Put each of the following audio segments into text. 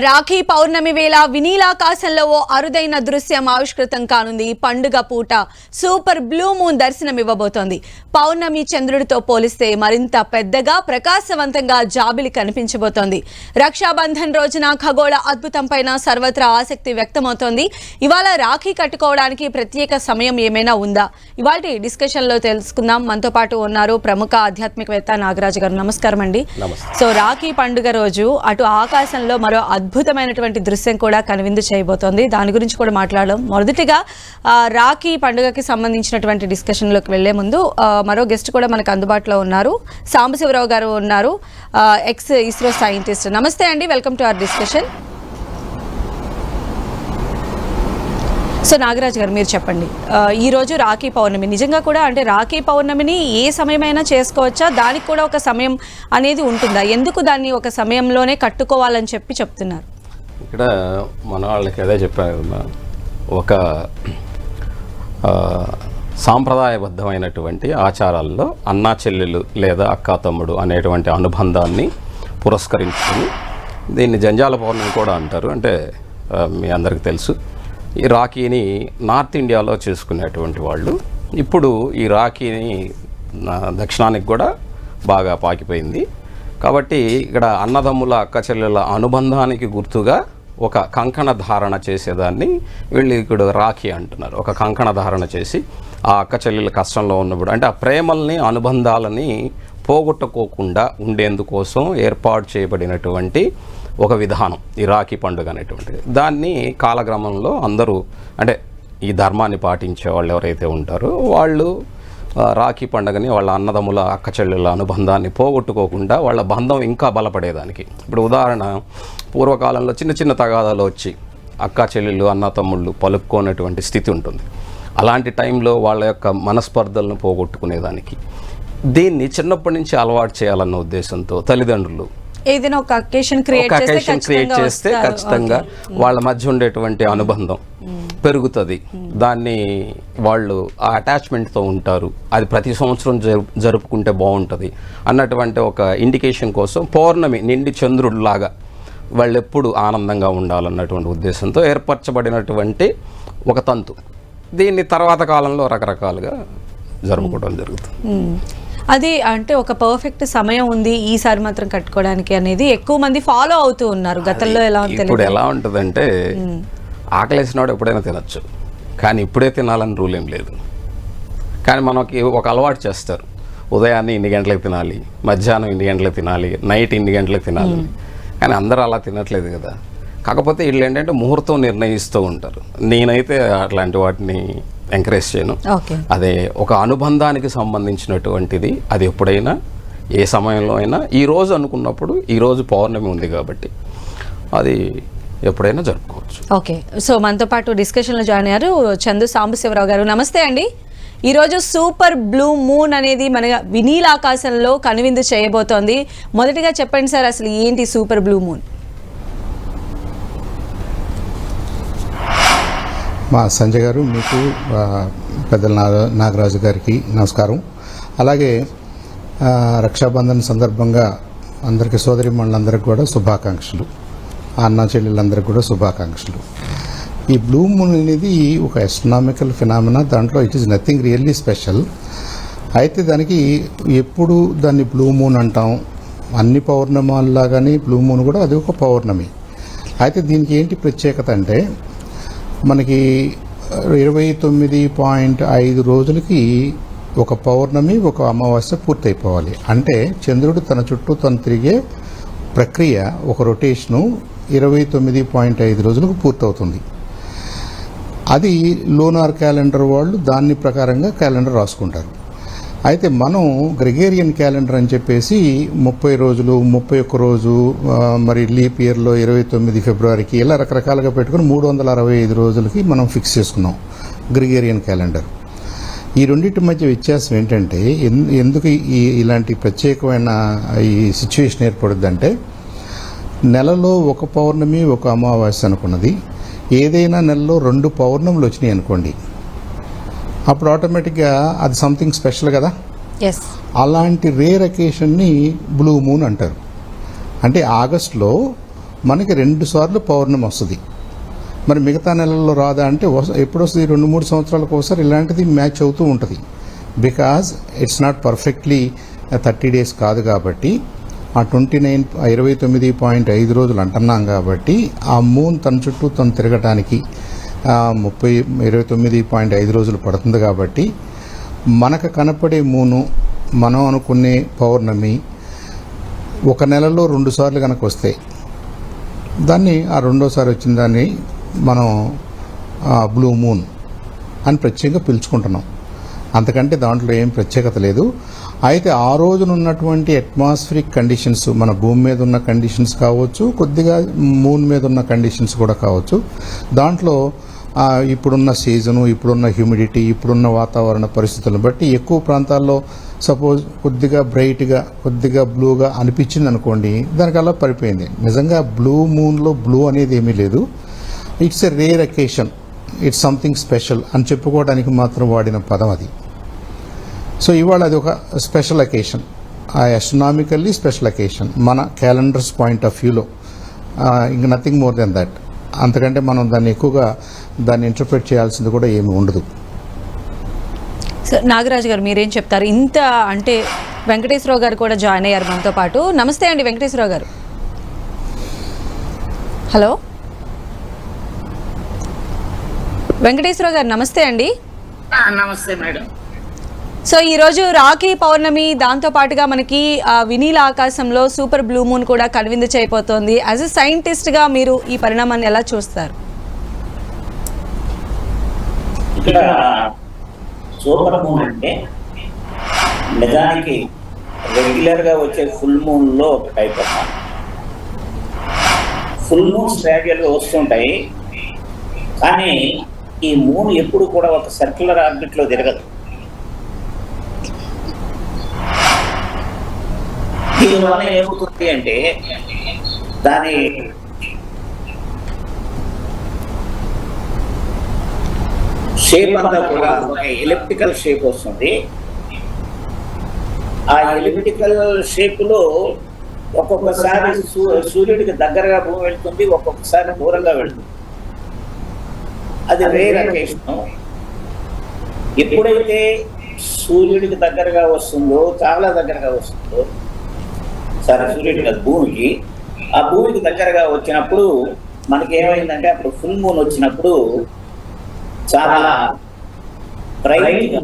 రాఖీ పౌర్ణమి వేళ వినీలాకాశంలో ఓ అరుదైన దృశ్యం ఆవిష్కృతం కానుంది. పండుగ పూట సూపర్ బ్లూ మూన్ దర్శనమివ్వబోతోంది. పౌర్ణమి చంద్రుడితో పోలిస్తే మరింత పెద్దగా ప్రకాశవంతంగా జాబిలి కనిపించబోతోంది. రక్షాబంధన్ రోజున ఖగోళ అద్భుతం పైన సర్వత్రా ఆసక్తి వ్యక్తమవుతోంది. ఇవాళ రాఖీ కట్టుకోవడానికి ప్రత్యేక సమయం ఏమైనా ఉందా? ఇవాళ డిస్కషన్ లో తెలుసుకుందాం. మనతో పాటు ఉన్నారు ప్రముఖ ఆధ్యాత్మికవేత్త నాగరాజు గారు. నమస్కారం అండి. సో రాఖీ పండుగ రోజు అటు ఆకాశంలో మరో అద్భుతమైనటువంటి దృశ్యం కూడా కనువిందు చేయబోతోంది. దాని గురించి కూడా మాట్లాడడం. మొదటిగా రాఖీ పండుగకి సంబంధించినటువంటి డిస్కషన్లోకి వెళ్లే ముందు మరో గెస్ట్ కూడా మనకు అందుబాటులో ఉన్నారు. సాంబశివరావు గారు ఉన్నారు, ఎక్స్ ఇస్రో సైంటిస్ట్. నమస్తే అండి, welcome to our discussion. So Nagaraj గారు, మీరు చెప్పండి, ఈరోజు రాఖీ పౌర్ణమి నిజంగా కూడా అంటే రాఖీ పౌర్ణమిని ఏ సమయమైనా చేసుకోవచ్చా? దానికి కూడా ఒక సమయం అనేది ఉంటుందా? ఎందుకు దాన్ని ఒక సమయంలోనే కట్టుకోవాలని చెప్తున్నారు? ఇక్కడ మన వాళ్ళకి అదే చెప్పారు, ఒక సాంప్రదాయబద్ధమైనటువంటి ఆచారాల్లో అన్నా చెల్లెలు లేదా అక్కా తమ్ముడు అనేటువంటి అనుబంధాన్ని పురస్కరించుకుని దీన్ని జంజాల పౌర్ణమి కూడా అంటారు. అంటే మీ అందరికీ తెలుసు, ఈ రాఖీని నార్త్ ఇండియాలో చేసుకునేటువంటి వాళ్ళు ఇప్పుడు ఈ రాఖీని దక్షిణానికి కూడా బాగా పాకిపోయింది. కాబట్టి ఇక్కడ అన్నదమ్ముల అక్క చెల్లెల అనుబంధానికి గుర్తుగా ఒక కంకణ ధారణ చేసేదాన్ని వీళ్ళు ఇక్కడ రాఖీ అంటున్నారు. ఒక కంకణ ధారణ చేసి ఆ అక్క చెల్లెల కష్టంలో ఉన్నప్పుడు అంటే ఆ ప్రేమల్ని అనుబంధాలని పోగొట్టుకోకుండా ఉండేందుకోసం ఏర్పాటు చేయబడినటువంటి ఒక విధానం ఈ రాఖీ పండుగ అనేటువంటిది. దాన్ని కాలక్రమంలో అందరూ అంటే ఈ ధర్మాన్ని పాటించే వాళ్ళు ఎవరైతే ఉంటారో వాళ్ళు రాఖీ పండుగని వాళ్ళ అన్నదమ్ముల అక్క చెల్లెళ్ళ అనుబంధాన్ని పోగొట్టుకోకుండా వాళ్ళ బంధం ఇంకా బలపడేదానికి. ఇప్పుడు ఉదాహరణ, పూర్వకాలంలో చిన్న చిన్న తగాదాలు వచ్చి అక్క చెల్లెళ్ళు అన్న తమ్ముళ్ళు పలుపుకోనటువంటి స్థితి ఉంటుంది. అలాంటి టైంలో వాళ్ళ యొక్క మనస్పర్ధలను పోగొట్టుకునేదానికి దీన్ని చిన్నప్పటి నుంచి అలవాటు చేయాలన్న ఉద్దేశంతో తల్లిదండ్రులు ఏదైనా ఒక అకేషన్ క్రియేట్ చేస్తే ఖచ్చితంగా వాళ్ళ మధ్య ఉండేటువంటి అనుబంధం పెరుగుతుంది. దాన్ని వాళ్ళు ఆ అటాచ్మెంట్తో ఉంటారు. అది ప్రతి సంవత్సరం జరుపుకుంటే బాగుంటుంది అన్నటువంటి ఒక ఇండికేషన్ కోసం పౌర్ణమి నిండి చంద్రుడిలాగా వాళ్ళు ఎప్పుడు ఆనందంగా ఉండాలన్నటువంటి ఉద్దేశంతో ఏర్పరచబడినటువంటి ఒక తంతు. దీన్ని తర్వాత కాలంలో రకరకాలుగా జరుపుకోవడం జరుగుతుంది. అది అంటే ఒక పర్ఫెక్ట్ సమయం ఉంది ఈసారి మాత్రం కట్టుకోవడానికి అనేది ఎక్కువ మంది ఫాలో అవుతూ ఉన్నారు. గతంలో ఇప్పుడు ఎలా ఉంటుందంటే ఆకలేసినాడు ఎప్పుడైనా తినచ్చు, కానీ ఇప్పుడే తినాలని రూల్ ఏం లేదు. కానీ మనకి ఒక అలవాటు చేస్తారు, ఉదయాన్నే ఇన్ని గంటలకు తినాలి, మధ్యాహ్నం ఇన్ని గంటలకు తినాలి, నైట్ ఇన్ని గంటలకు తినాలి. కానీ అందరూ అలా తినట్లేదు కదా. కాకపోతే వీళ్ళు ఏంటంటే ముహూర్తం నిర్ణయిస్తూ ఉంటారు. నేనైతే అట్లాంటి వాటిని ఎంకరేజ్ చేయను. అదే ఒక అనుబంధానికి సంబంధించినటువంటిది. అది ఎప్పుడైనా ఏ సమయంలో అయినా ఈరోజు అనుకున్నప్పుడు ఈరోజు పౌర్ణమి ఉంది కాబట్టి అది ఎప్పుడైనా జరుపుకోవచ్చు. ఓకే, సో మనతో పాటు డిస్కషన్లో జాయిన్ అయ్యారు చందు సాంబశివరావు గారు. నమస్తే అండి. ఈరోజు సూపర్ బ్లూ మూన్ అనేది మన వినీలాకాశంలో కనువిందు చేయబోతోంది. మొదటిగా చెప్పండి సార్, అసలు ఏంటి సూపర్ బ్లూ మూన్? మా సంజయ్ గారు, మీకు పెద్దల నాగరాజు గారికి నమస్కారం. అలాగే రక్షాబంధన్ సందర్భంగా అందరికీ సోదరి మండలందరికీ కూడా శుభాకాంక్షలు, అన్న చెల్లెళ్ళందరికీ కూడా శుభాకాంక్షలు. ఈ బ్లూ మూన్ అనేది ఒక ఎస్ట్రానామికల్ ఫినామినా. దాంట్లో it is nothing really special. అయితే దానికి ఎప్పుడు దాన్ని బ్లూ మూన్ అంటాం. అన్ని పౌర్ణమాల్లాగానే బ్లూ మూన్ కూడా అది ఒక పౌర్ణమి. అయితే దీనికి ఏంటి ప్రత్యేకత అంటే మనకి 29.5 రోజులకి ఒక పౌర్ణమి ఒక అమావాస్య పూర్తయిపోవాలి. అంటే చంద్రుడు తన చుట్టూ తను తిరిగే ప్రక్రియ ఒక రొటేషను 29.5 రోజులకు పూర్తవుతుంది. అది లూనార్ క్యాలెండర్ వాళ్ళు దాన్ని ప్రకారంగా క్యాలెండర్ రాసుకుంటారు. అయితే మనం గ్రెగేరియన్ క్యాలెండర్ అని చెప్పేసి 30 రోజులు, 31 రోజు, మరి లీప్ ఇయర్లో 29 ఫిబ్రవరికి ఇలా రకరకాలుగా పెట్టుకుని 365 రోజులకి మనం ఫిక్స్ చేసుకున్నాం గ్రెగేరియన్ క్యాలెండర్. ఈ రెండింటి మధ్య వ్యత్యాసం ఏంటంటే ఎందుకు ఇలాంటి ప్రత్యేకమైన ఈ సిచ్యువేషన్ ఏర్పడుద్దంటే, నెలలో ఒక పౌర్ణమి ఒక అమావాస్య అనుకున్నది ఏదైనా నెలలో 2 పౌర్ణములు వచ్చినాయి అనుకోండి, అప్పుడు ఆటోమేటిక్గా అది సంథింగ్ స్పెషల్ కదా. అలాంటి రేర్ అకేషన్ని బ్లూ మూన్ అంటారు. అంటే ఆగస్టులో మనకి 2 సార్లు పౌర్ణమి వస్తుంది. మరి మిగతా నెలల్లో రాదా అంటే ఎప్పుడు వస్తుంది? 2-3 సంవత్సరాలకు ఒకసారి ఇలాంటిది మ్యాచ్ అవుతూ ఉంటుంది. Because it's not perfectly 30 days కాదు కాబట్టి, ఆ 29.5 రోజులు అంటున్నాం కాబట్టి, ఆ మూన్ తన చుట్టూ తను తిరగటానికి 29.5 రోజులు పడుతుంది. కాబట్టి మనకు కనపడే మూను, మనం అనుకునే పౌర్ణమి ఒక నెలలో 2 సార్లు కనుక వస్తాయి, దాన్ని ఆ రెండోసారి వచ్చిన దాన్ని మనం బ్లూ మూన్ అని ప్రత్యేకంగా పిలుచుకుంటున్నాం. అంతకంటే దాంట్లో ఏం ప్రత్యేకత లేదు. అయితే ఆ రోజున ఉన్నటువంటి అట్మాస్ఫిరిక్ కండిషన్స్, మన భూమి మీద ఉన్న కండిషన్స్ కావచ్చు, కొద్దిగా మూన్ మీద ఉన్న కండిషన్స్ కూడా కావచ్చు. దాంట్లో ఇప్పుడున్న సీజను, ఇప్పుడున్న హ్యూమిడిటీ, ఇప్పుడున్న వాతావరణ పరిస్థితులను బట్టి ఎక్కువ ప్రాంతాల్లో సపోజ్ కొద్దిగా బ్రైట్గా, కొద్దిగా బ్లూగా అనిపించింది అనుకోండి, దానికల్లా పడిపోయింది. నిజంగా బ్లూ మూన్లో బ్లూ అనేది ఏమీ లేదు. It's a rare occasion, it's something special అని చెప్పుకోవడానికి మాత్రం వాడిన పదం అది. సో ఇవాళ అది ఒక స్పెషల్ అకేషన్, ఆస్ట్రనామికల్లీ స్పెషల్ అకేషన్ మన క్యాలెండర్స్ పాయింట్ ఆఫ్ వ్యూలో. ఇంక నథింగ్ మోర్ దెన్ దట్. అంతకంటే మనం దాన్ని ఎక్కువగా దాన్ని ఇంటర్ప్రిట్ చేయాల్సింది కూడా ఏమి ఉండదు. సో నాగరాజు గారు మీరేం చెప్తారు? ఇంత అంటే వెంకటేశ్వరరావు గారు కూడా జాయిన్ అయ్యారు మనతో పాటు. నమస్తే అండి వెంకటేశ్వరరావు గారు. హలో వెంకటేశ్వరరావు గారు, నమస్తే అండి. నమస్తే మేడం. సో ఈరోజు రాఖీ పౌర్ణమి, దాంతో పాటుగా మనకి వినీల ఆకాశంలో సూపర్ బ్లూ మూన్ కూడా కనువిందు చేయబోతోంది. యాజ్ ఎ సైంటిస్ట్గా మీరు ఈ పరిణామాన్ని ఎలా చూస్తారు? ఇక్కడ సూపర్ మూన్ అంటే నిజానికి రెగ్యులర్గా వచ్చే ఫుల్ మూన్లో ఒక టైప్ అన్నమాట. ఫుల్ మూన్స్ గ్రాడ్యువల్గా వస్తుంటాయి, కానీ ఈ మూన్ ఎప్పుడు కూడా ఒక సర్క్యులర్ ఆర్బిట్లో తిరగదు. దీనివల్ల ఏమవుతుంది అంటే దాని షేప్ అంతా కూడా ఒక ఎలిప్టికల్ షేప్ వస్తుంది. ఆ ఎలిప్టికల్ షేప్లో ఒక్కొక్కసారి సూర్యుడికి దగ్గరగా భూమి వెళ్తుంది, ఒక్కొక్కసారి దూరంగా వెళ్తుంది. అది రేర్ అకేషన్. ఎప్పుడైతే సూర్యుడికి దగ్గరగా వస్తుందో, చాలా దగ్గరగా వస్తుందో, సరే సూర్యుడికి కాదు భూమికి, ఆ భూమికి దగ్గరగా వచ్చినప్పుడు మనకి ఏమైందంటే అప్పుడు ఫుల్ మూన్ వచ్చినప్పుడు చాలా బ్రైట్గా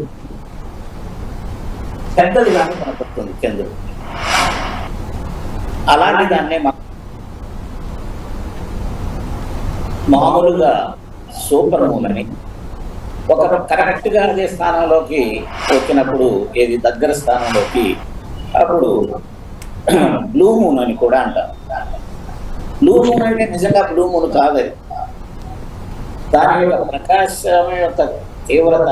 పెద్దదిగా కనపడుతుంది చంద్రుడు. అలాంటి దాన్నే మామూలుగా సూపర్ మూన్ అని, ఒక కరెక్ట్గా అదే స్థానంలోకి వచ్చినప్పుడు, ఏది దగ్గర స్థానంలోకి, అప్పుడు బ్లూ మూన్ అని కూడా అంటారు. బ్లూ మూన్ అంటే నిజంగా బ్లూ మూన్ కాదు, దాని యొక్క ప్రకాశం యొక్క తీవ్రత,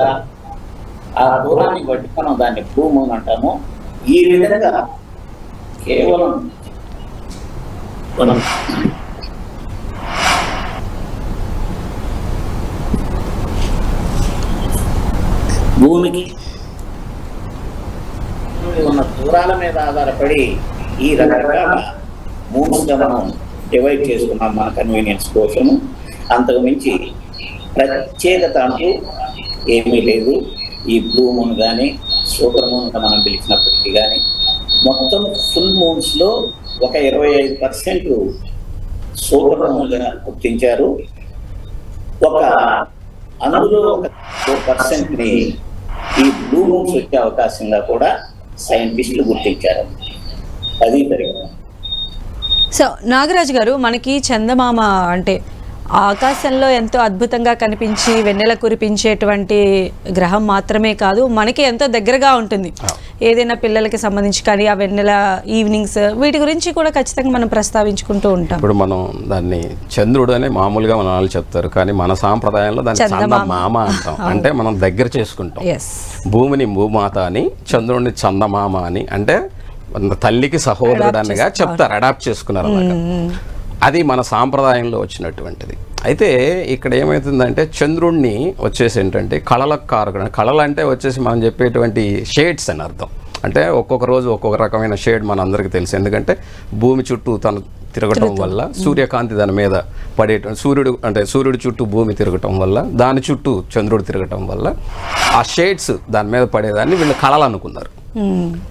ఆ దూరాన్ని బట్టి మనం దాన్ని బ్లూ మూన్ అంటాము. ఈ విధంగా కేవలం భూమికి ఉన్న దూరాల మీద ఆధారపడి ఈ రకరకాల మూన్స్గా మనం డివైడ్ చేసుకున్నాం మన కన్వీనియన్స్ కోసము. అంతకు మించి ప్రత్యేకత అంటూ ఏమీ లేదు. ఈ బ్లూ మూన్ కానీ సూపర్ మూన్గా మనం పిలిచినప్పటికీ కానీ మొత్తం ఫుల్ మూన్స్లో ఒక 25% సూపర్ మూన్గా గుర్తించారు. అందులో ఒక 4%ని ఈ బ్లూ మూన్స్ వచ్చే అవకాశంగా కూడా సైంటిస్టులు గుర్తించారు. అది జరిగింది. సో నాగరాజు గారు, మనకి చందమామ అంటే ఆకాశంలో ఎంతో అద్భుతంగా కనిపించి వెన్నెల కురిపించేటువంటి గ్రహం మాత్రమే కాదు, మనకి ఎంతో దగ్గరగా ఉంటుంది. ఏదైనా పిల్లలకి సంబంధించి కానీ ఆ వెన్నెల ఈవినింగ్స్, వీటి గురించి కూడా ఖచ్చితంగా మనం ప్రస్తావించుకుంటూ ఉంటాం. ఇప్పుడు మనం దాన్ని చంద్రుడు అని మామూలుగా మన వాళ్ళు చెప్తారు, కానీ మన సాంప్రదాయంలో దాన్ని చందమామ అంటాం. అంటే మనం దగ్గర చేసుకుంటాం. భూమిని భూమాత అని, చంద్రుడిని చందమామ అని, అంటే తల్లికి సహోదరుడనిగా చెప్తారు, అడాప్ట్ చేసుకున్నారు అన్నమాట. అది మన సాంప్రదాయంలో వచ్చినటువంటిది. అయితే ఇక్కడ ఏమవుతుందంటే చంద్రుడిని వచ్చేసి ఏంటంటే కళలకు కారకుడు. కళలు అంటే వచ్చేసి మనం చెప్పేటువంటి షేడ్స్ అని అర్థం. అంటే ఒక్కొక్క రోజు ఒక్కొక్క రకమైన షేడ్ మన అందరికీ తెలుసు. ఎందుకంటే భూమి చుట్టూ తను తిరగటం వల్ల సూర్యకాంతి దాని మీద సూర్యుడు చుట్టూ భూమి తిరగటం వల్ల, దాని చుట్టూ చంద్రుడు తిరగటం వల్ల ఆ షేడ్స్ దాని మీద పడేదాన్ని వీళ్ళు కళలు అనుకున్నారు.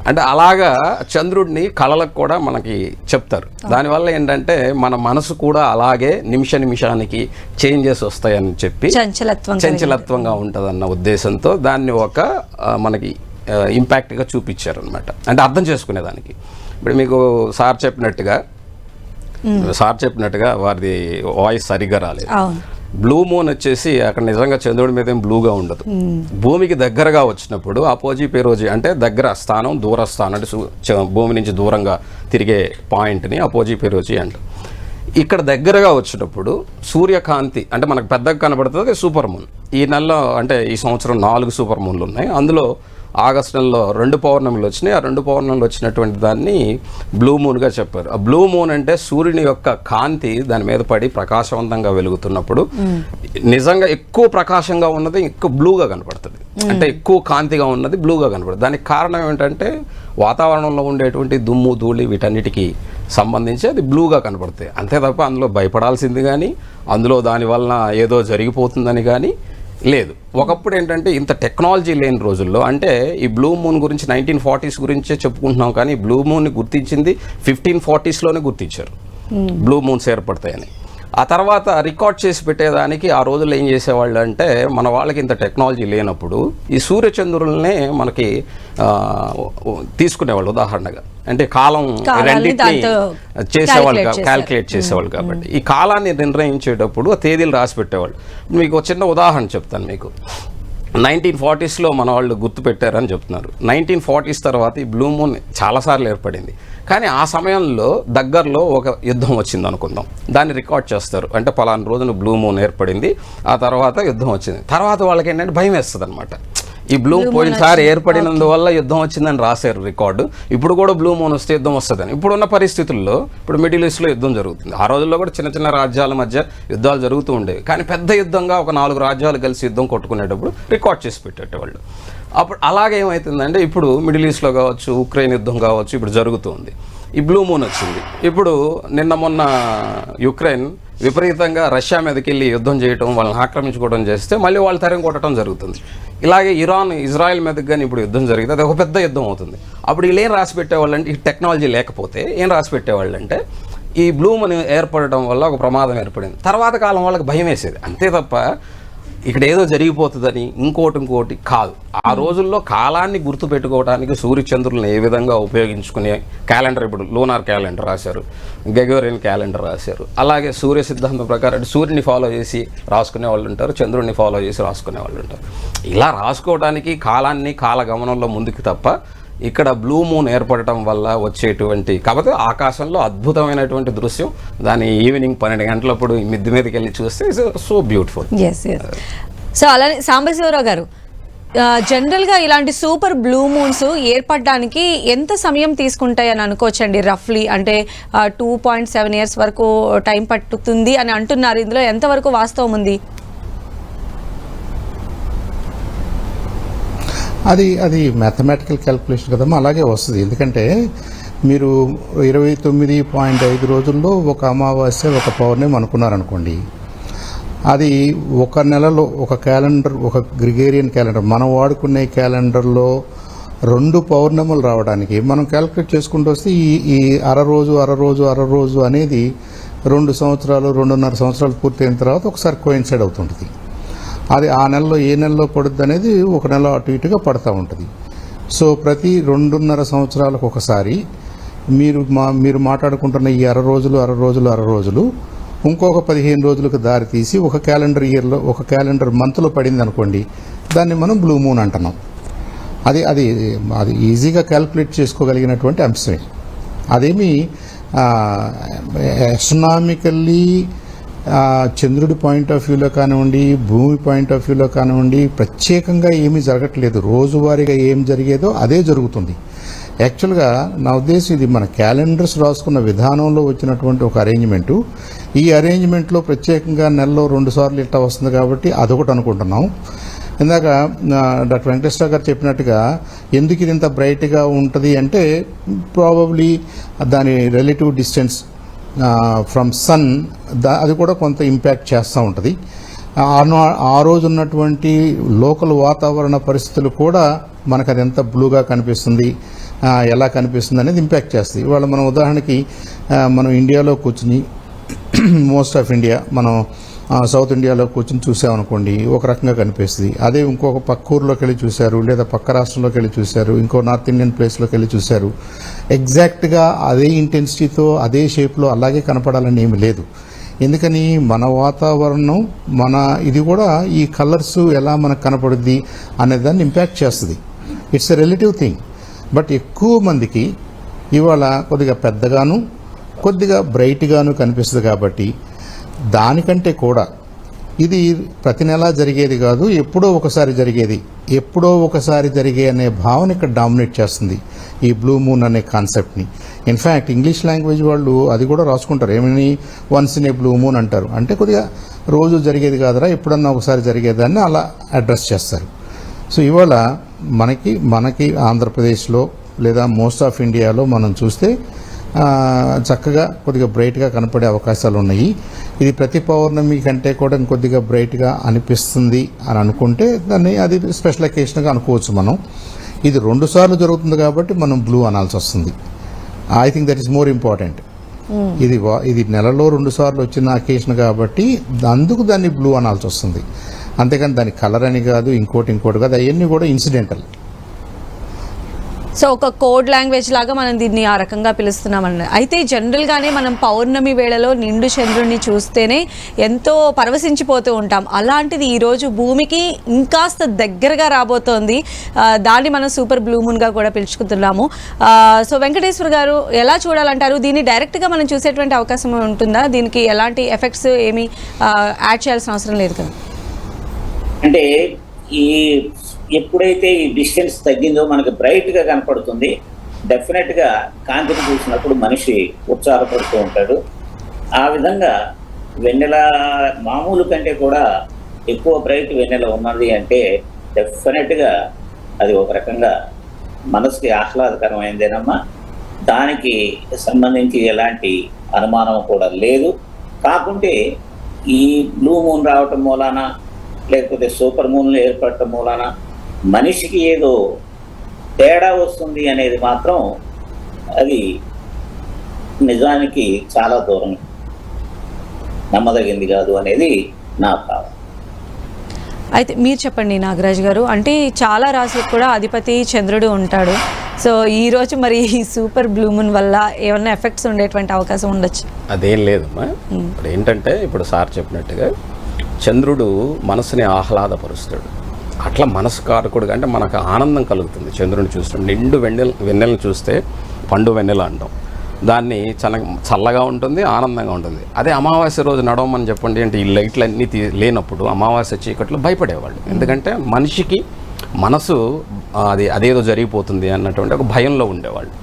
అంటే అలాగా చంద్రుడిని కళలకు కూడా మనకి చెప్తారు. దానివల్ల ఏంటంటే మన మనసు కూడా అలాగే నిమిషానికి చేంజెస్ వస్తాయని చెప్పి చంచలత్వంగా ఉంటుందన్న ఉద్దేశంతో దాన్ని ఒక మనకి ఇంపాక్ట్గా చూపించారు అనమాట. అంటే అర్థం చేసుకునేదానికి. ఇప్పుడు మీకు సార్ చెప్పినట్టుగా వారిది వాయిస్ సరిగ్గా రాలేదు. బ్లూ మూన్ వచ్చేసి అక్కడ నిజంగా చంద్రుడి మీద ఏం బ్లూగా ఉండదు. భూమికి దగ్గరగా వచ్చినప్పుడు అపోజిపెరోజీ అంటే దగ్గర స్థానం, దూర స్థానం అంటే భూమి నుంచి దూరంగా తిరిగే పాయింట్ని అపోజిపెరోజీ అంటారు. ఇక్కడ దగ్గరగా వచ్చినప్పుడు సూర్యకాంతి అంటే మనకు పెద్దగా కనబడుతుంది సూపర్ మూన్. ఈ నెలలో అంటే ఈ సంవత్సరం 4 సూపర్ మూన్లు ఉన్నాయి. అందులో ఆగస్టు నెలలో 2 పౌర్ణములు వచ్చినాయి. ఆ 2 పౌర్ణములు వచ్చినటువంటి దాన్ని బ్లూ మూన్గా చెప్పారు. ఆ బ్లూ మూన్ అంటే సూర్యుని యొక్క కాంతి దాని మీద పడి ప్రకాశవంతంగా వెలుగుతున్నప్పుడు నిజంగా ఎక్కువ ప్రకాశంగా ఉన్నది ఎక్కువ బ్లూగా కనపడుతుంది. అంటే ఎక్కువ కాంతిగా ఉన్నది బ్లూగా కనపడుతుంది. దానికి కారణం ఏంటంటే వాతావరణంలో ఉండేటువంటి దుమ్ము, ధూళి వీటన్నిటికీ సంబంధించి అది బ్లూగా కనపడుతాయి. అంతే తప్ప అందులో భయపడాల్సింది కానీ అందులో దానివల్ల ఏదో జరిగిపోతుందని కానీ లేదు. ఒకప్పుడు ఏంటంటే ఇంత టెక్నాలజీ లేని రోజుల్లో, అంటే ఈ బ్లూ మూన్ గురించి 1940s గురించే చెప్పుకుంటున్నాం, కానీ బ్లూ మూన్ని గుర్తించింది 1540sలోనే గుర్తించారు బ్లూ మూన్స్ ఏర్పడతాయని. ఆ తర్వాత రికార్డ్ చేసి పెట్టేదానికి ఆ రోజుల్లో ఏం చేసేవాళ్ళు అంటే మన వాళ్ళకి ఇంత టెక్నాలజీ లేనప్పుడు ఈ సూర్యచంద్రులనే మనకి తీసుకునేవాళ్ళు. ఉదాహరణగా అంటే కాలం రెండింటిని చేసేవాళ్ళు, క్యాల్కులేట్ చేసేవాళ్ళు. కాబట్టి ఈ కాలాన్ని నిర్ణయించేటప్పుడు ఆ తేదీలు రాసి పెట్టేవాళ్ళు. మీకు ఒక చిన్న ఉదాహరణ చెప్తాను. మీకు 1940sలో మన వాళ్ళు గుర్తుపెట్టారని చెప్తున్నారు. 1940s తర్వాత ఈ బ్లూ మూన్ చాలాసార్లు ఏర్పడింది. కానీ ఆ సమయంలో దగ్గరలో ఒక యుద్ధం వచ్చింది అనుకుందాం, దాన్ని రికార్డ్ చేస్తారు. అంటే పలానా రోజున బ్లూ మూన్ ఏర్పడింది, ఆ తర్వాత యుద్ధం వచ్చింది. తర్వాత వాళ్ళకి ఏంటంటే భయం వేస్తుంది అనమాట. ఈ బ్లూ పోయినసారి ఏర్పడినందువల్ల యుద్ధం వచ్చిందని రాశారు రికార్డు, ఇప్పుడు కూడా బ్లూ మూన్ వస్తే యుద్ధం వస్తుందని. ఇప్పుడున్న పరిస్థితుల్లో ఇప్పుడు మిడిల్ ఈస్ట్లో యుద్ధం జరుగుతుంది. ఆ రోజుల్లో కూడా చిన్న చిన్న రాజ్యాల మధ్య యుద్ధాలు జరుగుతూ ఉండేవి. కానీ పెద్ద యుద్ధంగా ఒక 4 రాజ్యాలు కలిసి యుద్ధం కొట్టుకునేటప్పుడు రికార్డ్ చేసి పెట్టేటవాళ్ళు. అప్పుడు అలాగే ఏమవుతుందంటే ఇప్పుడు మిడిల్ ఈస్ట్లో కావచ్చు, ఉక్రెయిన్ యుద్ధం కావచ్చు, ఇప్పుడు జరుగుతుంది. ఈ బ్లూ మూన్ వచ్చింది. ఇప్పుడు మొన్న యుక్రెయిన్ విపరీతంగా రష్యా మీదకి వెళ్ళి యుద్ధం చేయటం, వాళ్ళని ఆక్రమించుకోవడం చేస్తే మళ్ళీ వాళ్ళు తరం కొట్టడం జరుగుతుంది. ఇలాగే ఇరాన్, ఇజ్రాయెల్ మీదకి కానీ ఇప్పుడు యుద్ధం జరిగితే అది ఒక పెద్ద యుద్ధం అవుతుంది. అప్పుడు వీళ్ళు ఏం రాసి పెట్టేవాళ్ళంటే, ఈ టెక్నాలజీ లేకపోతే ఏం రాసి పెట్టేవాళ్ళంటే ఈ బ్లూ మూన్ ఏర్పడటం వల్ల ఒక ప్రమాదం ఏర్పడింది. తర్వాత కాలం వాళ్ళకి భయం వేసేది. అంతే తప్ప ఇక్కడ ఏదో జరిగిపోతుందని ఇంకోటి కాదు. ఆ రోజుల్లో కాలాన్ని గుర్తుపెట్టుకోవడానికి సూర్యచంద్రులను ఏ విధంగా ఉపయోగించుకునే క్యాలెండర్, ఇప్పుడు లూనార్ క్యాలెండర్ రాశారు, గ్రెగోరియన్ క్యాలెండర్ రాశారు. అలాగే సూర్య సిద్ధాంతం ప్రకారం సూర్యుని ఫాలో చేసి రాసుకునే వాళ్ళు ఉంటారు, చంద్రుడిని ఫాలో చేసి రాసుకునే వాళ్ళు ఉంటారు. ఇలా రాసుకోవడానికి కాలాన్ని, కాలగమనంలో ముందుకు తప్ప ఇక్కడ బ్లూ మూన్ ఏర్పడటం వల్ల వచ్చేటువంటి, కాకపోతే ఆకాశంలో అద్భుతమైనటువంటి దృశ్యం. దాని ఈవినింగ్ 12 గంటలప్పుడు మిద్దె మీదకి వెళ్ళి చూస్తే సో బ్యూటిఫుల్. సో అలానే సాంబశివరావు గారు, జనరల్గా ఇలాంటి సూపర్ బ్లూ మూన్స్ ఏర్పడడానికి ఎంత సమయం తీసుకుంటాయని అనుకోవచ్చండి రఫ్లీ? అంటే 2.7 years వరకు టైం పట్టుతుంది అని అంటున్నారు. ఇందులో ఎంతవరకు వాస్తవం ఉంది? అది మ్యాథమెటికల్ క్యాల్కులేషన్ కదమ్మా, అలాగే వస్తుంది. ఎందుకంటే మీరు 29.5 రోజుల్లో ఒక అమావాస్య, ఒక పౌర్ణమి అనుకున్నారనుకోండి, అది ఒక నెలలో ఒక క్యాలెండర్, ఒక గ్రిగేరియన్ క్యాలెండర్ మనం వాడుకునే క్యాలెండర్లో 2 పౌర్ణములు రావడానికి మనం క్యాల్కులేట్ చేసుకుంటూ వస్తే ఈ అర రోజు అనేది 2 సంవత్సరాలు, 2.5 సంవత్సరాలు పూర్తయిన తర్వాత ఒకసారి కోయిన్సైడ్ అవుతుంటుంది. అది ఆ నెలలో ఏ నెలలో పడుద్ది అనేది ఒక నెల అటు ఇటుగా పడుతూ ఉంటుంది. సో ప్రతి 2.5 సంవత్సరాలకు ఒకసారి మీరు మాట్లాడుకుంటున్న ఈ అర రోజులు ఇంకొక 15 రోజులకు దారి తీసి ఒక క్యాలెండర్ ఇయర్లో, ఒక క్యాలెండర్ మంత్లో పడింది అనుకోండి, దాన్ని మనం బ్లూ మూన్ అంటున్నాం. అది ఈజీగా క్యాల్కులేట్ చేసుకోగలిగినటువంటి అంశమే. అదేమి ఎస్ట్రానామికల్లీ చంద్రుడి పాయింట్ ఆఫ్ వ్యూలో కానివ్వండి, భూమి పాయింట్ ఆఫ్ వ్యూలో కానివ్వండి, ప్రత్యేకంగా ఏమీ జరగట్లేదు. రోజువారీగా ఏం జరిగేదో అదే జరుగుతుంది. యాక్చువల్గా నా ఉద్దేశం ఇది మన క్యాలెండర్స్ రాసుకున్న విధానంలో వచ్చినటువంటి ఒక అరేంజ్మెంటు. ఈ అరేంజ్మెంట్లో ప్రత్యేకంగా నెలలో 2 సార్లు ఇట్లా వస్తుంది కాబట్టి అదొకటి అనుకుంటున్నాం. ఇందాక డాక్టర్ వెంకటేశ్వర గారు చెప్పినట్టుగా ఎందుకు ఇది ఇంత బ్రైట్గా ఉంటుంది అంటే ప్రాబబ్లీ దాని రిలేటివ్ డిస్టెన్స్ ఫ్రమ్ సన్ అది కూడా కొంత ఇంపాక్ట్ చేస్తూ ఉంటుంది. ఆ రోజు ఉన్నటువంటి లోకల్ వాతావరణ పరిస్థితులు కూడా మనకు అది ఎంత బ్లూగా కనిపిస్తుంది, ఎలా కనిపిస్తుంది అనేది ఇంపాక్ట్ చేస్తుంది. ఇవాళ మనం ఉదాహరణకి మనం ఇండియాలో కూర్చుని మోస్ట్ ఆఫ్ ఇండియా మనం సౌత్ ఇండియాలో కూర్చొని చూసామనుకోండి ఒక రకంగా కనిపిస్తుంది. అదే ఇంకొక పక్క ఊర్లోకి వెళ్ళి చూశారు, లేదా పక్క రాష్ట్రంలోకి వెళ్ళి చూశారు, ఇంకో నార్త్ ఇండియన్ ప్లేస్లోకి వెళ్ళి చూశారు, ఎగ్జాక్ట్గా అదే ఇంటెన్సిటీతో అదే షేప్లో అలాగే కనపడాలని ఏమి లేదు. ఎందుకని మన వాతావరణం మన ఇది కూడా ఈ కలర్స్ ఎలా మనకు కనపడుద్ది అనే దాన్ని ఇంపాక్ట్ చేస్తుంది. It's a relative thing. But ఎక్కువ మందికి ఇవాళ కొద్దిగా పెద్దగాను కొద్దిగా బ్రైట్గాను కనిపిస్తుంది. కాబట్టి దానికంటే కూడా ఇది ప్రతి నెల జరిగేది కాదు, ఎప్పుడో ఒకసారి జరిగేది, ఎప్పుడో ఒకసారి జరిగే అనే భావన ఇక్కడ డామినేట్ చేస్తుంది ఈ బ్లూ మూన్ అనే కాన్సెప్ట్ని. ఇన్ఫ్యాక్ట్ ఇంగ్లీష్ లాంగ్వేజ్ వాళ్ళు అది కూడా రాసుకుంటారు, ఏమని once in a blue moon అంటారు. అంటే కొద్దిగా రోజు జరిగేది కాదురా, ఎప్పుడన్నా ఒకసారి జరిగేదాన్ని అలా అడ్రస్ చేస్తారు. సో ఇవాళ మనకి ఆంధ్రప్రదేశ్లో లేదా మోస్ట్ ఆఫ్ ఇండియాలో మనం చూస్తే చక్కగా కొద్దిగా బ్రైట్గా కనపడే అవకాశాలు ఉన్నాయి. ఇది ప్రతి పౌర్ణమి కంటే కూడా ఇంకొద్దిగా బ్రైట్గా అనిపిస్తుంది అని అనుకుంటే దాన్ని అది స్పెషల్ అకేషన్గా అనుకోవచ్చు మనం. ఇది 2 సార్లు జరుగుతుంది కాబట్టి మనం బ్లూ అనాల్సి వస్తుంది. I think that is more important. ఇది నెలలో 2 సార్లు వచ్చిన అకేషన్ కాబట్టి అందుకు దాన్ని బ్లూ అనాల్సి వస్తుంది. అంతేకాని దాని కలర్ అని కాదు, ఇంకోటి కాదు, అవన్నీ కూడా ఇన్సిడెంటల్. సో ఒక కోడ్ లాంగ్వేజ్ లాగా మనం దీన్ని ఆ రకంగా పిలుస్తున్నామన్న. అయితే జనరల్గానే మనం పౌర్ణమి వేళలో నిండు చంద్రుడిని చూస్తేనే ఎంతో పరవశించిపోతూ ఉంటాం. అలాంటిది ఈరోజు భూమికి ఇంకాస్త దగ్గరగా రాబోతోంది. దాన్ని మనం సూపర్ బ్లూ మూన్గా కూడా పిలుచుకుంటున్నాము. సో వెంకటేశ్వర గారు ఎలా చూడాలంటారు? దీన్ని డైరెక్ట్గా మనం చూసేటువంటి అవకాశం ఉంటుందా? దీనికి ఎలాంటి ఎఫెక్ట్స్ ఏమీ యాడ్ చేయాల్సిన అవసరం లేదు కదా? అంటే ఎప్పుడైతే ఈ డిస్టెన్స్ తగ్గిందో మనకి బ్రైట్గా కనపడుతుంది. డెఫినెట్గా కాంతిని చూసినప్పుడు మనిషి ఉత్సాహపడుతూ ఉంటాడు. ఆ విధంగా వెన్నెల మామూలు కంటే కూడా ఎక్కువ బ్రైట్ వెన్నెల ఉన్నది అంటే డెఫినెట్గా అది ఒక రకంగా మనసుకి ఆహ్లాదకరమైందేనమ్మా. దానికి సంబంధించి ఎలాంటి అనుమానం కూడా లేదు. కాకుంటే ఈ బ్లూ మూన్ రావటం మూలాన లేకపోతే సూపర్ మూన్లు ఏర్పడటం మూలాన మనిషికి ఏదో తేడా వస్తుంది అనేది మాత్రం అది నిజానికి చాలా దూరం, నమ్మదగింది కాదు అనేది నా భావం. అయితే మీరు చెప్పండి నాగరాజు గారు, అంటే చాలా రాశులకు కూడా అధిపతి చంద్రుడు ఉంటాడు. సో ఈరోజు మరి ఈ సూపర్ బ్లూ మూన్ వల్ల ఏమన్నా ఎఫెక్ట్స్ ఉండేటువంటి అవకాశం ఉండొచ్చు? అదేం లేదమ్మా. ఇప్పుడు ఏంటంటే ఇప్పుడు సార్ చెప్పినట్టుగా చంద్రుడు మనసుని ఆహ్లాదపరుస్తాడు. అట్లా మనసు కారకుడుగా అంటే మనకు ఆనందం కలుగుతుంది చంద్రుడిని చూస్తాం. నిండు వెన్నెలను చూస్తే పండు వెన్నెల అంటాం. దాన్ని చల్లగా ఉంటుంది, ఆనందంగా ఉంటుంది. అదే అమావాస్య రోజు నడవమని చెప్పండి అంటే ఈ లైట్లన్నీ లేనప్పుడు అమావాస్య చీకట్లో భయపడేవాళ్ళు. ఎందుకంటే మనిషికి మనసు అదేదో జరిగిపోతుంది అన్నటువంటి ఒక భయంలో ఉండేవాళ్ళు.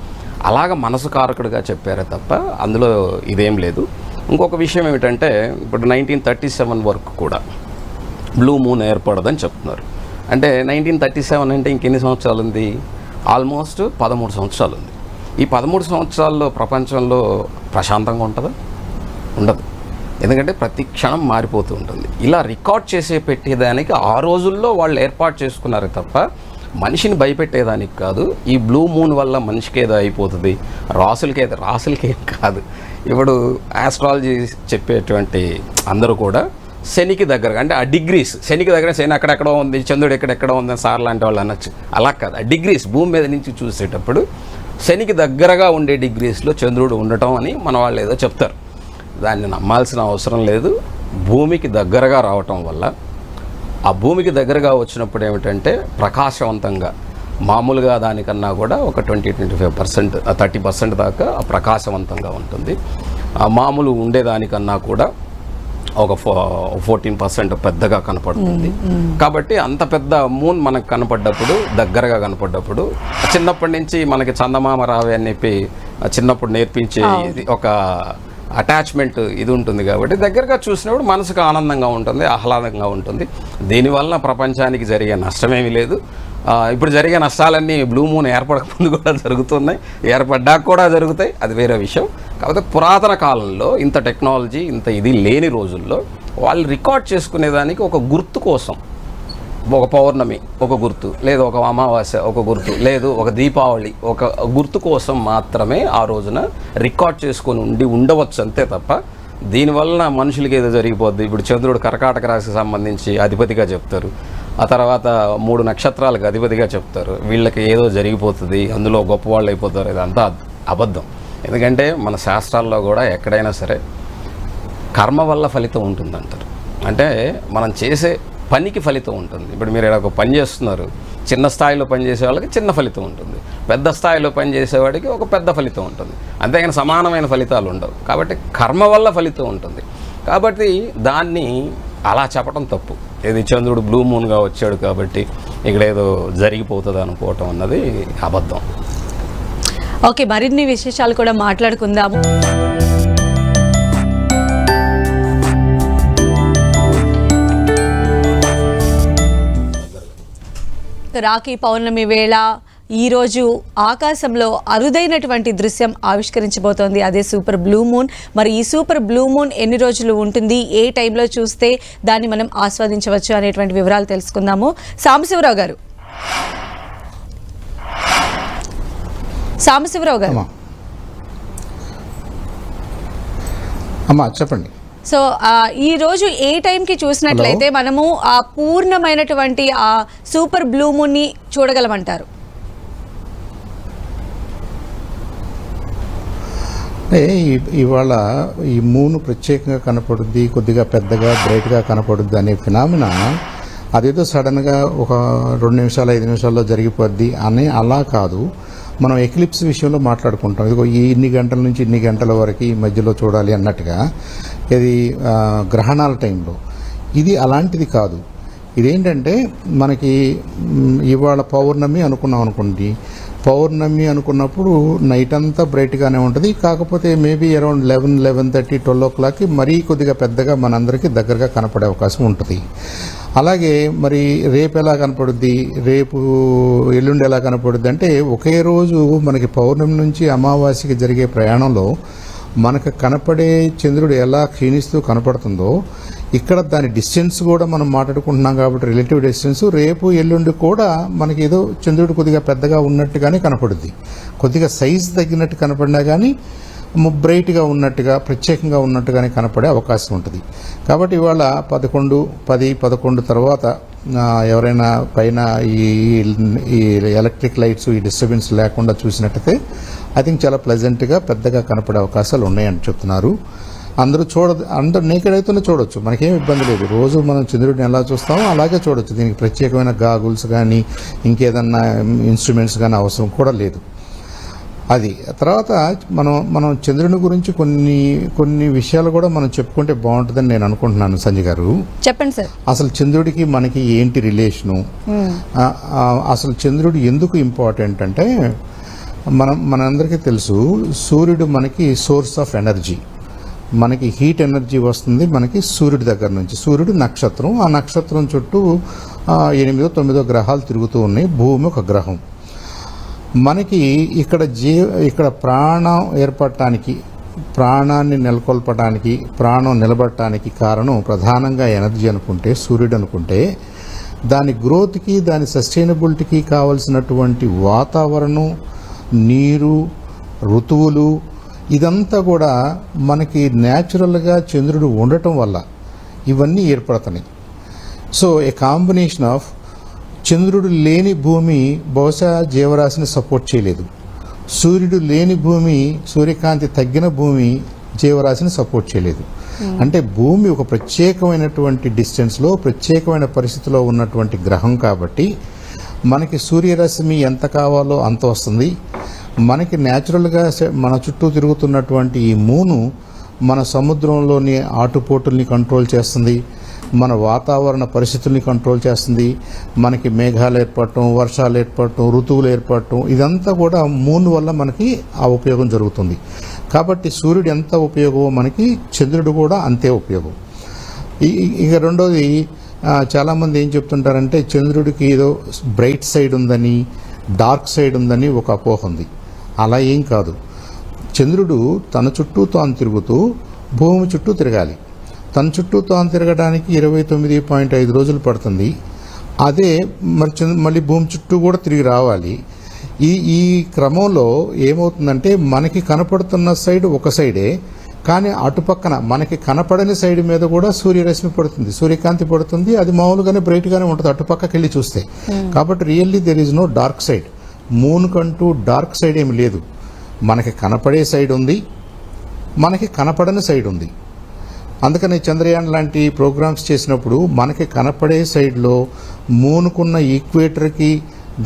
అలాగ మనసు కారకుడిగా చెప్పారే తప్ప అందులో ఇదేం లేదు. ఇంకొక విషయం ఏమిటంటే ఇప్పుడు 1937 వరకు కూడా బ్లూ మూన్ ఏర్పడదని చెప్తున్నారు. అంటే 1937 అంటే ఇంకెన్ని సంవత్సరాలు ఉంది? ఆల్మోస్ట్ 13 సంవత్సరాలు ఉంది. ఈ 13 సంవత్సరాల్లో ప్రపంచంలో ప్రశాంతంగా ఉంటుందా? ఉండదు. ఎందుకంటే ప్రతి క్షణం మారిపోతూ ఉంటుంది. ఇలా రికార్డ్ చేసే పెట్టేదానికి ఆ రోజుల్లో వాళ్ళు ఏర్పాటు చేసుకున్నారు తప్ప మనిషిని భయపెట్టేదానికి కాదు. ఈ బ్లూ మూన్ వల్ల మనిషికి ఏదో అయిపోతుంది, రాసులకేం కాదు. ఇప్పుడు ఆస్ట్రాలజీ చెప్పేటువంటి అందరూ కూడా శనికి దగ్గరగా అంటే ఆ డిగ్రీస్, శనికి దగ్గర శని అక్కడెక్కడో ఉంది, చంద్రుడు ఎక్కడెక్కడో ఉంది సార్ లాంటి వాళ్ళు అనొచ్చు. అలా కాదు, ఆ డిగ్రీస్ భూమి మీద నుంచి చూసేటప్పుడు శనికి దగ్గరగా ఉండే డిగ్రీస్లో చంద్రుడు ఉండటం అని మన వాళ్ళు ఏదో చెప్తారు. దాన్ని నమ్మాల్సిన అవసరం లేదు. భూమికి దగ్గరగా రావటం వల్ల ఆ భూమికి దగ్గరగా వచ్చినప్పుడు ఏమిటంటే ప్రకాశవంతంగా మామూలుగా దానికన్నా కూడా ఒక 20-25% 30% దాకా ప్రకాశవంతంగా ఉంటుంది. మామూలు ఉండేదానికన్నా కూడా ఒక 14% పెద్దగా కనపడుతుంది. కాబట్టి అంత పెద్ద మూన్ మనకు కనపడ్డప్పుడు, దగ్గరగా కనపడ్డప్పుడు, చిన్నప్పటి నుంచి మనకి చందమామ రావే అని చెప్పి చిన్నప్పుడు నేర్పించే ఒక అటాచ్మెంట్ ఇది ఉంటుంది కాబట్టి దగ్గరగా చూసినప్పుడు మనసుకు ఆనందంగా ఉంటుంది, ఆహ్లాదంగా ఉంటుంది. దీనివల్ల ప్రపంచానికి జరిగే నష్టమేమీ లేదు. ఇప్పుడు జరిగే నష్టాలన్నీ బ్లూ మూన్ ఏర్పడకముందు కూడా జరుగుతున్నాయి, ఏర్పడ్డాక కూడా జరుగుతాయి, అది వేరే విషయం. కాకపోతే పురాతన కాలంలో ఇంత టెక్నాలజీ ఇంత ఇది లేని రోజుల్లో వాళ్ళు రికార్డ్ చేసుకునేదానికి ఒక గుర్తు కోసం ఒక పౌర్ణమి ఒక గుర్తు, లేదు ఒక అమావాస్య ఒక గుర్తు, లేదు ఒక దీపావళి ఒక గుర్తు కోసం మాత్రమే ఆ రోజున రికార్డ్ చేసుకొని ఉండవచ్చు అంతే తప్ప దీనివల్ల మనుషులకి ఏదో జరిగిపోద్ది. ఇప్పుడు చంద్రుడు కర్కాటక రాశికి సంబంధించి అధిపతిగా చెప్తారు, ఆ తర్వాత 3 నక్షత్రాలకు అధిపతిగా చెప్తారు, వీళ్ళకి ఏదో జరిగిపోతుంది, అందులో గొప్పవాళ్ళు అయిపోతారు. ఇదంతా అబద్ధం. ఎందుకంటే మన శాస్త్రాల్లో కూడా ఎక్కడైనా సరే కర్మ వల్ల ఫలితం ఉంటుందంటారు. అంటే మనం చేసే పనికి ఫలితం ఉంటుంది. ఇప్పుడు మీరు ఒక పని చేస్తున్నారు, చిన్న స్థాయిలో పనిచేసే వాళ్ళకి చిన్న ఫలితం ఉంటుంది, పెద్ద స్థాయిలో పనిచేసేవాడికి ఒక పెద్ద ఫలితం ఉంటుంది. అంతేగాని సమానమైన ఫలితాలు ఉండవు. కాబట్టి కర్మ వల్ల ఫలితం ఉంటుంది. కాబట్టి దాన్ని అలా చెప్పడం తప్పు. ఇది చంద్రుడు బ్లూ మూన్గా వచ్చాడు కాబట్టి ఇక్కడ ఏదో జరిగిపోతుంది అనుకోవటం అన్నది అబద్ధం. ఓకే, మరిన్ని విశేషాలు కూడా మాట్లాడుకుందాము. రాఖీ పౌర్ణమి వేళ ఈరోజు ఆకాశంలో అరుదైనటువంటి దృశ్యం ఆవిష్కరించబోతోంది, అదే సూపర్ బ్లూ మూన్. మరి ఈ సూపర్ బ్లూ మూన్ ఎన్ని రోజులు ఉంటుంది, ఏ టైంలో చూస్తే దాన్ని మనం ఆస్వాదించవచ్చు అనేటువంటి వివరాలు తెలుసుకుందాము. సాంబశివరావు గారు, అమ్మా చెప్పండి. సో ఈ రోజు ఏ టైంకి చూసినట్లయితే మనము ఆ పూర్ణమైనటువంటి ఆ సూపర్ బ్లూ మూన్ ని చూడగలమంటారు? ఇవాళ ఈ మూన్ ప్రత్యేకంగా కనపడుద్ది, కొద్దిగా పెద్దగా బ్రైట్గా కనపడుద్ది అనే ఫినామినా అదేదో సడన్గా ఒక 2 నిమిషాలు 5 నిమిషాల్లో జరిగిపోద్ది అని అలా కాదు. మనం ఎక్లిప్స్ విషయంలో మాట్లాడుకుంటాం, ఇదిగో ఈ ఇన్ని గంటల నుంచి ఇన్ని గంటల వరకు ఈ మధ్యలో చూడాలి అన్నట్టుగా. ఇది గ్రహణాల టైంలో, ఇది అలాంటిది కాదు. ఇదేంటంటే మనకి ఇవాళ పౌర్ణమి అనుకున్నాం అనుకోండి, పౌర్ణమి అనుకున్నప్పుడు నైట్ అంతా బ్రైట్గానే ఉంటుంది. కాకపోతే మేబీ అరౌండ్ 11, 11:30, 12 o'clockకి మరీ కొద్దిగా పెద్దగా మనందరికీ దగ్గరగా కనపడే అవకాశం ఉంటుంది. అలాగే మరి రేపు ఎలా కనపడుద్ది, రేపు ఎల్లుండి ఎలా కనపడుద్ది అంటే ఒకే రోజు మనకి పౌర్ణమి నుంచి అమావాస్యకి జరిగే ప్రయాణంలో మనకు కనపడే చంద్రుడు ఎలా క్షీణిస్తూ కనపడుతుందో ఇక్కడ దాని డిస్టెన్స్ కూడా మనం మాట్లాడుకుంటున్నాం కాబట్టి రిలేటివ్ డిస్టెన్స్ రేపు ఎల్లుండి కూడా మనకి ఏదో చంద్రుడు కొద్దిగా పెద్దగా ఉన్నట్టుగానే కనపడుద్ది. కొద్దిగా సైజు తగ్గినట్టు కనపడినా కానీ బ్రైట్గా ఉన్నట్టుగా ప్రత్యేకంగా ఉన్నట్టుగానే కనపడే అవకాశం ఉంటుంది. కాబట్టి ఇవాళ 11, 10, 11 తర్వాత ఎవరైనా పైన ఈ ఎలక్ట్రిక్ లైట్స్ ఈ డిస్టర్బెన్స్ లేకుండా చూసినట్టయితే ఐ థింక్ చాలా ప్లెజెంట్గా పెద్దగా కనపడే అవకాశాలు ఉన్నాయని చెప్తున్నారు. అందరూ నేకెడ్ అయితేనే చూడొచ్చు, మనకేం ఇబ్బంది లేదు. రోజు మనం చంద్రుడిని ఎలా చూస్తామో అలాగే చూడొచ్చు. దీనికి ప్రత్యేకమైన గాగుల్స్ కానీ ఇంకేదన్నా ఇన్స్ట్రుమెంట్స్ కానీ అవసరం కూడా లేదు. అది తర్వాత మనం చంద్రుని గురించి కొన్ని విషయాలు కూడా మనం చెప్పుకుంటే బాగుంటుందని నేను అనుకుంటున్నాను. సంజయ్ గారు చెప్పండి సార్. అసలు చంద్రుడికి మనకి ఏంటి రిలేషను, అసలు చంద్రుడు ఎందుకు ఇంపార్టెంట్ అంటే మనందరికీ తెలుసు సూర్యుడు మనకి సోర్స్ ఆఫ్ ఎనర్జీ. మనకి హీట్ ఎనర్జీ వస్తుంది మనకి సూర్యుడి దగ్గర నుంచి. సూర్యుడు నక్షత్రం, ఆ నక్షత్రం చుట్టూ 8, 9 గ్రహాలు తిరుగుతూ ఉన్నాయి, భూమి ఒక గ్రహం. మనకి ఇక్కడ ప్రాణం ఏర్పడటానికి, ప్రాణాన్ని నెలకొల్పడానికి, ప్రాణం నిలబడటానికి కారణం ప్రధానంగా ఎనర్జీ అనుకుంటే, సూర్యుడు అనుకుంటే, దాని గ్రోత్కి దాని సస్టైనబిలిటీకి కావలసినటువంటి వాతావరణం, నీరు, ఋతువులు ఇదంతా కూడా మనకి న్యాచురల్గా చంద్రుడు ఉండటం వల్ల ఇవన్నీ ఏర్పడుతున్నాయి. సో ఏ కాంబినేషన్ ఆఫ్ చంద్రుడు లేని భూమి బహుశా జీవరాశిని సపోర్ట్ చేయలేదు, సూర్యుడు లేని భూమి, సూర్యకాంతి తగ్గిన భూమి జీవరాశిని సపోర్ట్ చేయలేదు. అంటే భూమి ఒక ప్రత్యేకమైనటువంటి డిస్టెన్స్లో ప్రత్యేకమైన పరిస్థితిలో ఉన్నటువంటి గ్రహం కాబట్టి మనకి సూర్యరశ్మి ఎంత కావాలో అంత వస్తుంది. మనకి న్యాచురల్గా మన చుట్టూ తిరుగుతున్నటువంటి ఈ మూను మన సముద్రంలోని ఆటుపోటుల్ని కంట్రోల్ చేస్తుంది, మన వాతావరణ పరిస్థితుల్ని కంట్రోల్ చేస్తుంది. మనకి మేఘాలు ఏర్పడటం, వర్షాలు ఏర్పడటం, ఋతువులు ఏర్పడటం ఇదంతా కూడా మూన్ వల్ల మనకి ఆ ఉపయోగం జరుగుతుంది. కాబట్టి సూర్యుడు ఎంత ఉపయోగమో మనకి చంద్రుడు కూడా అంతే ఉపయోగం. ఇక రెండోది, చాలామంది ఏం చెప్తుంటారంటే చంద్రుడికి ఏదో బ్రైట్ సైడ్ ఉందని, డార్క్ సైడ్ ఉందని ఒక అపోహ ఉంది. అలా ఏం కాదు. చంద్రుడు తన చుట్టూ తాను తిరుగుతూ భూమి చుట్టూ తిరగాలి. తన చుట్టూ తాను తిరగడానికి 29.5 రోజులు పడుతుంది. అదే మళ్ళీ భూమి చుట్టూ కూడా తిరిగి రావాలి. ఈ క్రమంలో ఏమవుతుందంటే మనకి కనపడుతున్న సైడ్ ఒక సైడే, కానీ అటుపక్కన మనకి కనపడని సైడ్ మీద కూడా సూర్యరశ్మి పడుతుంది, సూర్యకాంతి పడుతుంది. అది మామూలుగానే బ్రైట్గానే ఉంటుంది అటుపక్కకి వెళ్ళి చూస్తే. కాబట్టి really there is no dark side. Moon కంటూ డార్క్ సైడ్ ఏమి లేదు. మనకి కనపడే సైడ్ ఉంది, మనకి కనపడని సైడ్ ఉంది. అందుకని చంద్రయాన్ లాంటి ప్రోగ్రామ్స్ చేసినప్పుడు మనకి కనపడే సైడ్లో మూనుకున్న ఈక్వేటర్కి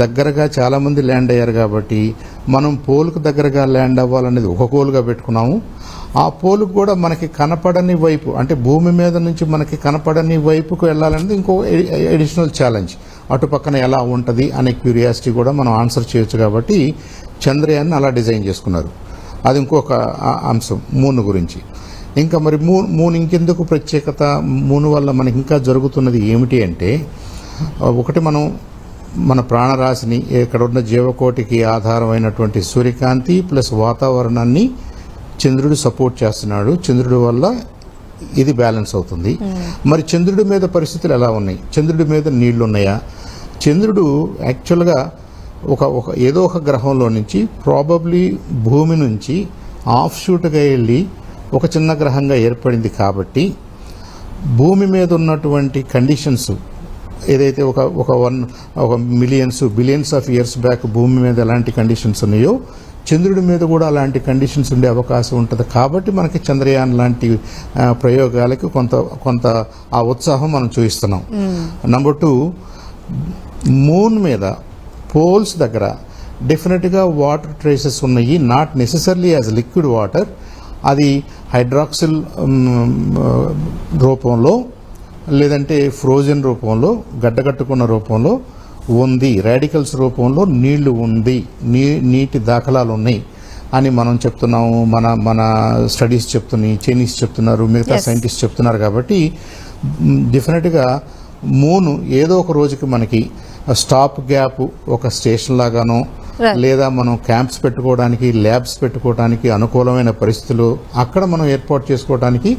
దగ్గరగా చాలామంది ల్యాండ్ అయ్యారు కాబట్టి మనం పోల్కు దగ్గరగా ల్యాండ్ అవ్వాలనేది ఒక గోల్గా పెట్టుకున్నాము. ఆ పోల్కు కూడా మనకి కనపడని వైపు, అంటే భూమి మీద నుంచి మనకి కనపడని వైపుకు వెళ్ళాలనేది ఇంకో అడిషనల్ ఛాలెంజ్. అటుపక్కన ఎలా ఉంటుంది అనే క్యూరియాసిటీ కూడా మనం ఆన్సర్ చేయొచ్చు. కాబట్టి చంద్రయాన్ని అలా డిజైన్ చేసుకున్నారు. అది ఇంకొక అంశం మూన్ గురించి. ఇంకా మరి మూన్ ఇంకెందుకు ప్రత్యేకత, మూన్ వల్ల మనకి ఇంకా జరుగుతున్నది ఏమిటి అంటే, ఒకటి మన ప్రాణరాశిని, ఇక్కడ ఉన్న జీవకోటికి ఆధారమైనటువంటి సూర్యకాంతి ప్లస్ వాతావరణాన్ని చంద్రుడు సపోర్ట్ చేస్తున్నాడు. చంద్రుడి వల్ల ఇది బ్యాలెన్స్ అవుతుంది. మరి చంద్రుడి మీద పరిస్థితులు ఎలా ఉన్నాయి? చంద్రుడి మీద నీళ్లు ఉన్నాయా? చంద్రుడు యాక్చువల్గా ఏదో ఒక గ్రహంలో నుంచి, ప్రాబబ్లీ భూమి నుంచి ఆఫ్ షూట్గా వెళ్ళి ఒక చిన్న గ్రహంగా ఏర్పడింది. కాబట్టి భూమి మీద ఉన్నటువంటి కండిషన్స్ ఏదైతే ఒక millions billions of years back భూమి మీద ఎలాంటి కండిషన్స్ ఉన్నాయో చంద్రుడి మీద కూడా అలాంటి కండిషన్స్ ఉండే అవకాశం ఉంటుంది. కాబట్టి మనకి చంద్రయాన్ లాంటి ప్రయోగాలకి కొంత ఆ ఉత్సాహం మనం చూపిస్తున్నాం. నెంబర్ 2, మూన్ మీద పోల్స్ దగ్గర డెఫినెట్గా వాటర్ ట్రేసెస్ ఉన్నాయి. Not necessarily as liquid water, అది హైడ్రాక్సిల్ రూపంలో లేదంటే ఫ్రోజన్ రూపంలో, గడ్డగట్టుకున్న రూపంలో ఉంది. రాడికల్స్ రూపంలో నీళ్లు ఉంది, నీటి దాఖలాలు ఉన్నాయి అని మనం చెప్తున్నాము. మన స్టడీస్ చెప్తున్నాయి, చైనీస్ చెప్తున్నారు, మిగతా సైంటిస్ట్ చెప్తున్నారు. కాబట్టి డెఫినెట్గా మూన్ ఏదో ఒక రోజుకి మనకి స్టాప్ గ్యాప్, ఒక స్టేషన్ లాగానో లేదా మనం క్యాంప్స్ పెట్టుకోవడానికి, ల్యాబ్స్ పెట్టుకోవడానికి అనుకూలమైన పరిస్థితులు అక్కడ మనం ఏర్పాటు చేసుకోవడానికి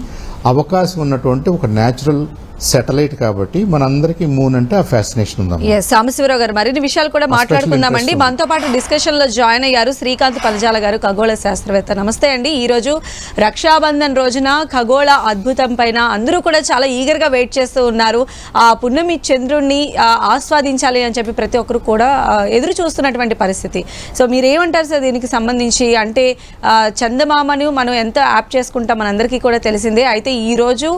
అవకాశం ఉన్నటువంటి ఒక న్యాచురల్ శాటిలైట్. కాబట్టి మనందరికీ మూన్ అంటే ఆ ఫ్యాసినేషన్ ఉందా. సాంబశివరావు గారు, మరిన్ని విషయాలు కూడా మాట్లాడుకుందామండి. మనతో పాటు డిస్కషన్ లో జాయిన్ అయ్యారు శ్రీకాంత్ పలజాల గారు, ఖగోళ శాస్త్రవేత్త. నమస్తే అండి. ఈ రోజు రక్షాబంధన్ రోజున ఖగోళ అద్భుతం పైన అందరూ కూడా చాలా ఈగర్ గా వెయిట్ చేస్తూ ఉన్నారు. ఆ పున్నమి చంద్రుణ్ణి ఆస్వాదించాలి అని చెప్పి ప్రతి ఒక్కరు కూడా ఎదురు చూస్తున్నటువంటి పరిస్థితి. సో మీరేమంటారు సార్ దీనికి సంబంధించి? అంటే చందమామను మనం ఎంత యాప్ చేసుకుంటాం మనందరికీ కూడా తెలిసిందే. అయితే ఈ రోజు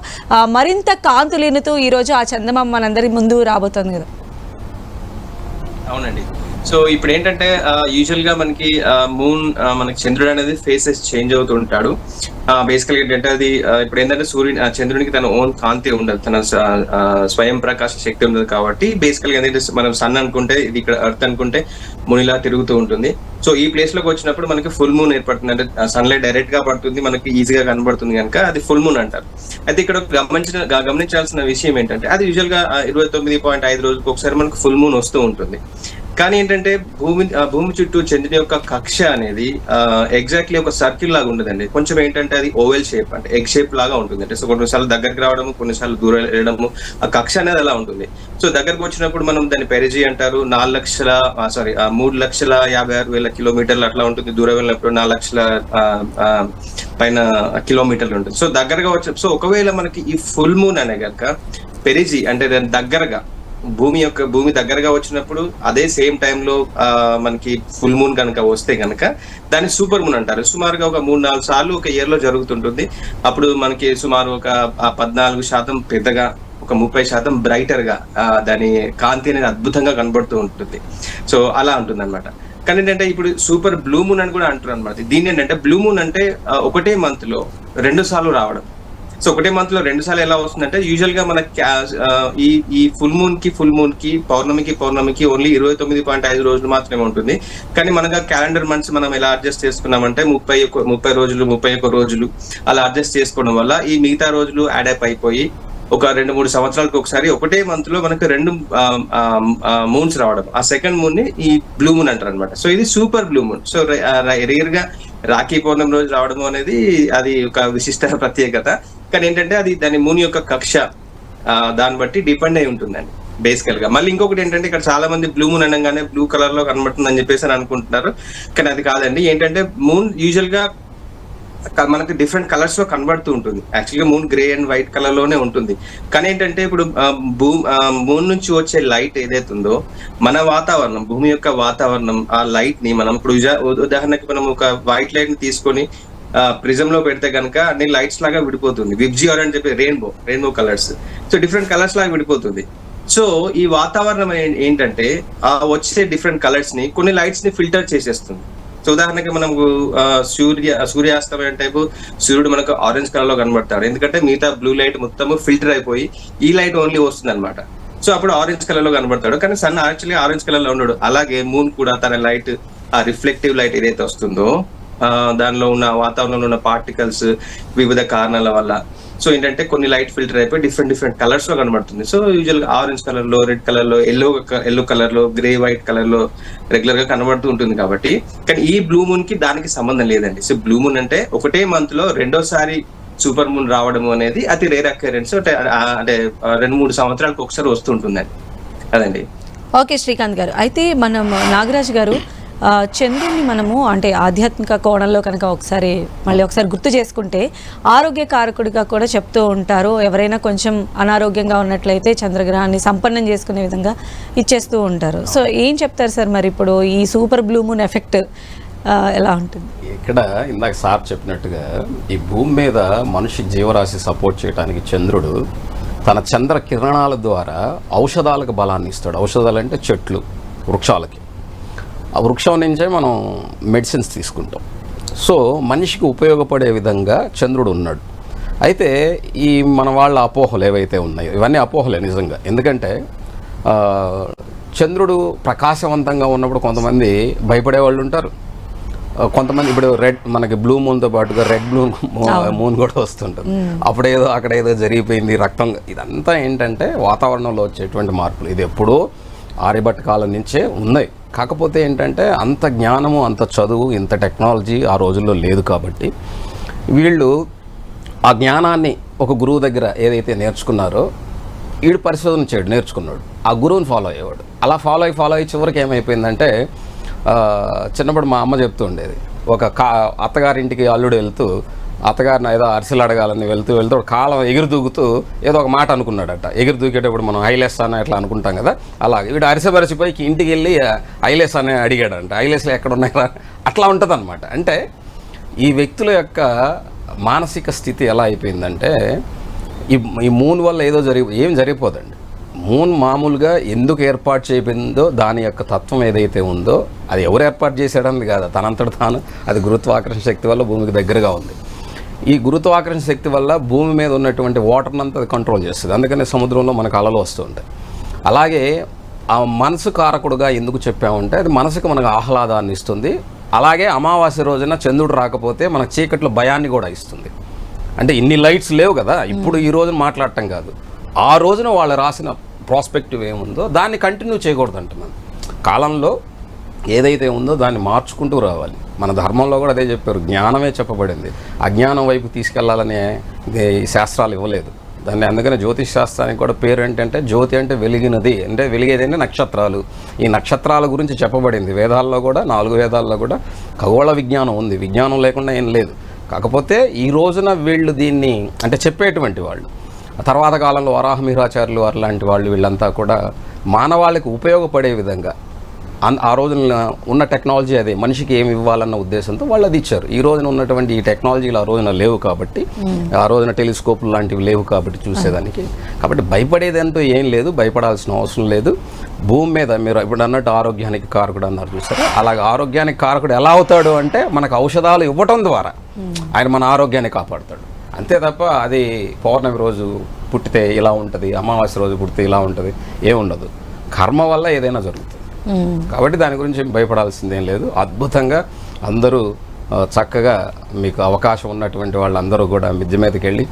మరింత కాంతులు ఈ రోజు ఆ చందమామ మనందరి ముందు రాబోతుంది కదా. అవునండి. సో ఇప్పుడు ఏంటంటే యూజువల్ గా మనకి మూన్, మనకి చంద్రుడు అనేది ఫేసెస్ చేంజ్ అవుతూ ఉంటాడు. బేసికల్ ఏంటంటే అది ఇప్పుడు ఏంటంటే చంద్రునికి తన ఓన్ కాంతి ఉండదు, తన స్వయం ప్రకాశ శక్తి ఉండదు. కాబట్టి బేసికల్ గా ఏంటంటే మనం సన్ అనుకుంటే, ఇది ఇక్కడ ఎర్త్ అనుకుంటే మునిలా తిరుగుతూ ఉంటుంది. సో ఈ ప్లేస్ లోకి వచ్చినప్పుడు మనకి ఫుల్ మూన్ ఏర్పడుతుంది. అంటే సన్లైట్ డైరెక్ట్ గా పడుతుంది, మనకి ఈజీగా కనబడుతుంది కనుక అది ఫుల్ మూన్ అంటారు. అయితే ఇక్కడ గమనించాల్సిన విషయం ఏంటంటే, అది యూజువల్ గా 29.5 రోజులకు ఒకసారి మనకు ఫుల్ మూన్ వస్తూ ఉంటుంది. కానీ ఏంటంటే భూమి చుట్టూ చంద్రుని యొక్క కక్ష అనేది ఎగ్జాక్ట్లీ ఒక సర్కిల్ లాగా ఉండదండి. కొంచెం ఏంటంటే అది ఓవెల్ షేప్, అంటే ఎగ్ షేప్ లాగా ఉంటుంది. అంటే సో కొన్నిసార్లు దగ్గరికి రావడము, కొన్నిసార్లు దూరం వెళ్ళడము, ఆ కక్ష అనేది అలా ఉంటుంది. సో దగ్గరకు వచ్చినప్పుడు మనం దాన్ని పెరిజీ అంటారు. 3,56,000 కిలోమీటర్లు అట్లా ఉంటుంది. దూరం వెళ్ళినప్పుడు 4,00,000 పైన కిలోమీటర్లు ఉంటుంది. సో దగ్గరగా వచ్చి, సో ఒకవేళ మనకి ఈ ఫుల్ మూన్ అనే కనుక పెరిజీ అంటే దాని దగ్గరగా భూమి దగ్గరగా వచ్చినప్పుడు అదే సేమ్ టైంలో మనకి ఫుల్ మూన్ కనుక వస్తే కనుక దాన్ని సూపర్ మూన్ అంటారు. సుమారుగా ఒక 3-4 సార్లు ఒక ఇయర్ లో జరుగుతుంటుంది. అప్పుడు మనకి సుమారు ఒక 14% పెద్దగా, ఒక 30% బ్రైటర్ గా దాని కాంతి అనేది అద్భుతంగా కనబడుతూ ఉంటుంది. సో అలా ఉంటుంది అనమాట. కానీ ఏంటంటే ఇప్పుడు సూపర్ బ్లూ మూన్ అని కూడా అంటారు అనమాట. దీన్ని ఏంటంటే బ్లూ మూన్ అంటే ఒకటే మంత్ లో 2 సార్లు రావడం. సో ఒకటే మంత్ లో 2 సార్లు ఎలా వస్తుందంటే యూజువల్ గా మన ఈ ఫుల్ మూన్ కి పౌర్ణమికి ఓన్లీ 29.5 రోజులు మాత్రమే ఉంటుంది. కానీ మనగా క్యాలెండర్ మంత్స్ మనం ఎలా అడ్జస్ట్ చేసుకున్నామంటే 30 రోజులు 31 రోజులు అలా అడ్జస్ట్ చేసుకోవడం వల్ల ఈ మిగతా రోజులు యాడప్ అయిపోయి ఒక 2-3 సంవత్సరాలకు ఒకసారి ఒకటే మంత్ లో మనకు 2 మూన్స్ రావడం, ఆ సెకండ్ మూన్ ని ఈ బ్లూ మూన్ అంటారు అనమాట. సో ఇది super blue moon. So rare గా రాఖీ పౌర్ణమి రోజు రావడం అనేది అది ఒక విశిష్ట ప్రత్యేకత. కానీ ఏంటంటే అది దాని మూన్ యొక్క కక్ష దాన్ని బట్టి డిపెండ్ అయి ఉంటుందండి బేసికల్ గా. మళ్ళీ ఇంకొకటి ఏంటంటే ఇక్కడ చాలా మంది బ్లూ మూన్ అనగానే బ్లూ కలర్ లో కనబడుతుందని చెప్పేసి అని అనుకుంటున్నారు. కానీ అది కాదండి. ఏంటంటే మూన్ యూజువల్ గా మనకి డిఫరెంట్ కలర్స్ లో కనబడుతూ ఉంటుంది. యాక్చువల్గా moon grey and white colour లోనే ఉంటుంది. కానీ ఏంటంటే ఇప్పుడు మూన్ నుంచి వచ్చే లైట్ ఏదైతే ఉందో మన వాతావరణం, భూమి యొక్క వాతావరణం, ఆ లైట్ ని మనం ఇప్పుడు ఉదాహరణకి మనం ఒక వైట్ లైట్ ని తీసుకొని ప్రిజం లో పెడితే కనుక అన్ని లైట్స్ లాగా విడిపోతుంది. విబ్జిఆర్ అని చెప్పి rainbow colours, so different colours లాగా విడిపోతుంది. సో ఈ వాతావరణం ఏంటంటే వచ్చే డిఫరెంట్ కలర్స్ ని కొన్ని లైట్స్ ని ఫిల్టర్ చేసేస్తుంది. సో ఉదాహరణకి మనకు సూర్యాస్తమయం టైపు సూర్యుడు మనకు ఆరెంజ్ కలర్ లో కనబడతాడు. ఎందుకంటే మిగతా బ్లూ లైట్ మొత్తం ఫిల్టర్ అయిపోయి ఈ లైట్ ఓన్లీ వస్తుంది అనమాట. సో అప్పుడు ఆరెంజ్ కలర్ లో కనబడతాడు. కానీ సన్ యాక్చువల్లీ ఆరెంజ్ కలర్ లో ఉన్నాడు. అలాగే మూన్ కూడా తన లైట్, ఆ రిఫ్లెక్టివ్ లైట్ ఏదైతే వస్తుందో దానిలో ఉన్న వాతావరణంలో ఉన్న పార్టికల్స్ వివిధ కారణాల వల్ల సో ఏంటంటే కొన్ని లైట్ ఫిల్టర్ అయిపోయి డిఫరెంట్ కలర్స్ లో కనబడుతుంది. సో యూజువల్ గా ఆరెంజ్ కలర్ లో, రెడ్ కలర్ లో, ఎల్లో కలర్ లో, గ్రే వైట్ కలర్ లో రెగ్యులర్ గా కనబడుతూ ఉంటుంది కాబట్టి. కానీ ఈ బ్లూ మూన్ కి దానికి సంబంధం లేదండి. సో బ్లూ మూన్ అంటే ఒకటే మంత్ లో రెండోసారి సూపర్ మూన్ రావడం అనేది అతి రేర్ అక్యూరెన్స్. అంటే 2-3 సంవత్సరాలకు ఒకసారి వస్తుంటుందండి. అదండి. ఓకే శ్రీకాంత్ గారు, అయితే మనం నాగరాజ్ గారు చంద్రుడిని మనము అంటే ఆధ్యాత్మిక కోణంలో కనుక మళ్ళీ ఒకసారి గుర్తు చేసుకుంటే ఆరోగ్య కారకుడిగా కూడా చెప్తూ ఉంటారు. ఎవరైనా కొంచెం అనారోగ్యంగా ఉన్నట్లయితే చంద్రగ్రహాన్ని సంపన్నం చేసుకునే విధంగా ఇచ్చేస్తూ ఉంటారు. సో ఏం చెప్తారు సార్ మరి ఇప్పుడు ఈ సూపర్ బ్లూ మూన్ ఎఫెక్ట్ ఎలా ఉంటుంది? ఇక్కడ ఇందాక సార్ చెప్పినట్టుగా ఈ భూమి మీద మనిషి జీవరాశి సపోర్ట్ చేయడానికి చంద్రుడు తన చంద్ర కిరణాల ద్వారా ఔషధాలకు బలాన్ని ఇస్తాడు. ఔషధాలు అంటే చెట్లు, వృక్షాలకి. ఆ వృక్షం నుంచే మనం మెడిసిన్స్ తీసుకుంటాం. సో మనిషికి ఉపయోగపడే విధంగా చంద్రుడు ఉన్నాడు. అయితే ఈ మన వాళ్ళ అపోహలు ఏవైతే ఉన్నాయో ఇవన్నీ అపోహలే నిజంగా. ఎందుకంటే చంద్రుడు ప్రకాశవంతంగా ఉన్నప్పుడు కొంతమంది భయపడే వాళ్ళు ఉంటారు. కొంతమంది ఇప్పుడు మనకి బ్లూ మూన్తో పాటుగా రెడ్ మూన్ కూడా వస్తుంటుంది. అప్పుడేదో అక్కడేదో జరిగిపోయింది, రక్తం. ఇదంతా ఏంటంటే వాతావరణంలో వచ్చేటువంటి మార్పులు. ఇది ఎప్పుడూ ఆర్యభట్ట కాలం నుంచే ఉన్నాయి. కాకపోతే ఏంటంటే అంత జ్ఞానము, అంత చదువు, ఇంత టెక్నాలజీ ఆ రోజుల్లో లేదు కాబట్టి వీళ్ళు ఆ జ్ఞానాన్ని ఒక గురువు దగ్గర ఏదైతే నేర్చుకున్నారో వీడు పరిశోధన చేయడు, నేర్చుకున్నాడు. ఆ గురువుని ఫాలో అయ్యేవాడు. అలా ఫాలో అయ్యి చివరికి ఏమైపోయిందంటే చిన్నప్పుడు మా అమ్మ చెప్తూ ఉండేది, ఒక అత్తగారింటికి అల్లుడు వెళ్తూ అత్తగారిని ఏదో అరిసెలు అడగాలని వెళ్తూ కాలం ఎగురు దూకుతూ ఏదో ఒక మాట అనుకున్నాడట. ఎగురు దూకేటప్పుడు మనం ఐలెస్ అని ఎట్లా అనుకుంటాం కదా, అలాగే వీడు అరిసెపరిచిపోయి ఇంటికి వెళ్ళి ఐలెస్ అని అడిగాడంట. ఐలెస్లు ఎక్కడ ఉన్నాయా అట్లా ఉంటుంది అనమాట. అంటే ఈ వ్యక్తుల యొక్క మానసిక స్థితి ఎలా అయిపోయిందంటే ఈ మూన్ వల్ల ఏం జరిగిపోదండి. మూన్ మామూలుగా ఎందుకు ఏర్పాటు చేయబడిందో దాని యొక్క తత్వం ఏదైతే ఉందో అది ఎవరు ఏర్పాటు చేశాడని కాదు, తనంతట తాను అది గురుత్వాకర్షణ శక్తి వల్ల భూమికి దగ్గరగా ఉంది. ఈ గురుత్వాకర్షణ శక్తి వల్ల భూమి మీద ఉన్నటువంటి వాటర్ని అంతా అది కంట్రోల్ చేస్తుంది. అందుకనే సముద్రంలో మనకు అలలు వస్తూ ఉంటాయి. అలాగే ఆ మనసు కారకుడుగా ఎందుకు చెప్పామంటే అది మనసుకు మనకు ఆహ్లాదాన్ని ఇస్తుంది. అలాగే అమావాస్య రోజున చంద్రుడు రాకపోతే మన చీకట్లో భయాన్ని కూడా ఇస్తుంది. అంటే ఇన్ని లైట్స్ లేవు కదా ఇప్పుడు ఈ రోజున మాట్లాడటం కాదు, ఆ రోజున వాళ్ళు రాసిన ప్రాస్పెక్టివ్ ఏముందో దాన్ని కంటిన్యూ చేయకూడదు అంటున్నాను. కాలంలో ఏదైతే ఉందో దాన్ని మార్చుకుంటూ రావాలి. మన ధర్మంలో కూడా అదే చెప్పారు, జ్ఞానమే చెప్పబడింది. అజ్ఞానం వైపు తీసుకెళ్లాలనే ఈ శాస్త్రాలు ఇవ్వలేదు దాన్ని. అందుకని జ్యోతిష్ శాస్త్రానికి కూడా పేరు ఏంటంటే జ్యోతి అంటే వెలిగినది, అంటే వెలిగేది అంటే నక్షత్రాలు. ఈ నక్షత్రాల గురించి చెప్పబడింది వేదాల్లో కూడా, 4 వేదాల్లో కూడా ఖగోళ విజ్ఞానం ఉంది. విజ్ఞానం లేకుండా ఏం లేదు. కాకపోతే ఈ రోజున వీళ్ళు దీన్ని అంటే చెప్పేటువంటి వాళ్ళు, తర్వాత కాలంలో వరాహమిహిరాచార్యులు వారు లాంటి వాళ్ళు వీళ్ళంతా కూడా మానవాళికి ఉపయోగపడే విధంగా ఆ రోజున ఉన్న టెక్నాలజీ అదే మనిషికి ఏమి ఇవ్వాలన్న ఉద్దేశంతో వాళ్ళు అది ఇచ్చారు. ఈ రోజున ఉన్నటువంటి ఈ టెక్నాలజీలు ఆ రోజున లేవు కాబట్టి, ఆ రోజున టెలిస్కోప్లు లాంటివి లేవు కాబట్టి చూసేదానికి. కాబట్టి భయపడేదంటూ ఏం లేదు, భయపడాల్సిన అవసరం లేదు. భూమి మీద మీరు ఇప్పుడు అన్నట్టు ఆరోగ్యానికి కారకుడు అన్నారు చూసారా, అలాగే ఆరోగ్యానికి కారకుడు ఎలా అవుతాడు అంటే మనకు ఔషధాలు ఇవ్వటం ద్వారా ఆయన మన ఆరోగ్యాన్ని కాపాడుతాడు. అంతే తప్ప అది పౌర్ణమి రోజు పుట్టితే ఇలా ఉంటుంది, అమావాస్య రోజు పుట్టితే ఇలా ఉంటుంది, ఏముండదు. కర్మ వల్ల ఏదైనా జరుగుతుంది. కాబట్టి దాని గురించి భయపడాల్సిందేం లేదు. అద్భుతంగా అందరూ చక్కగా మీకు అవకాశం ఉన్నటువంటి వాళ్ళందరూ కూడా మిద్దె మీదకి వెళ్ళి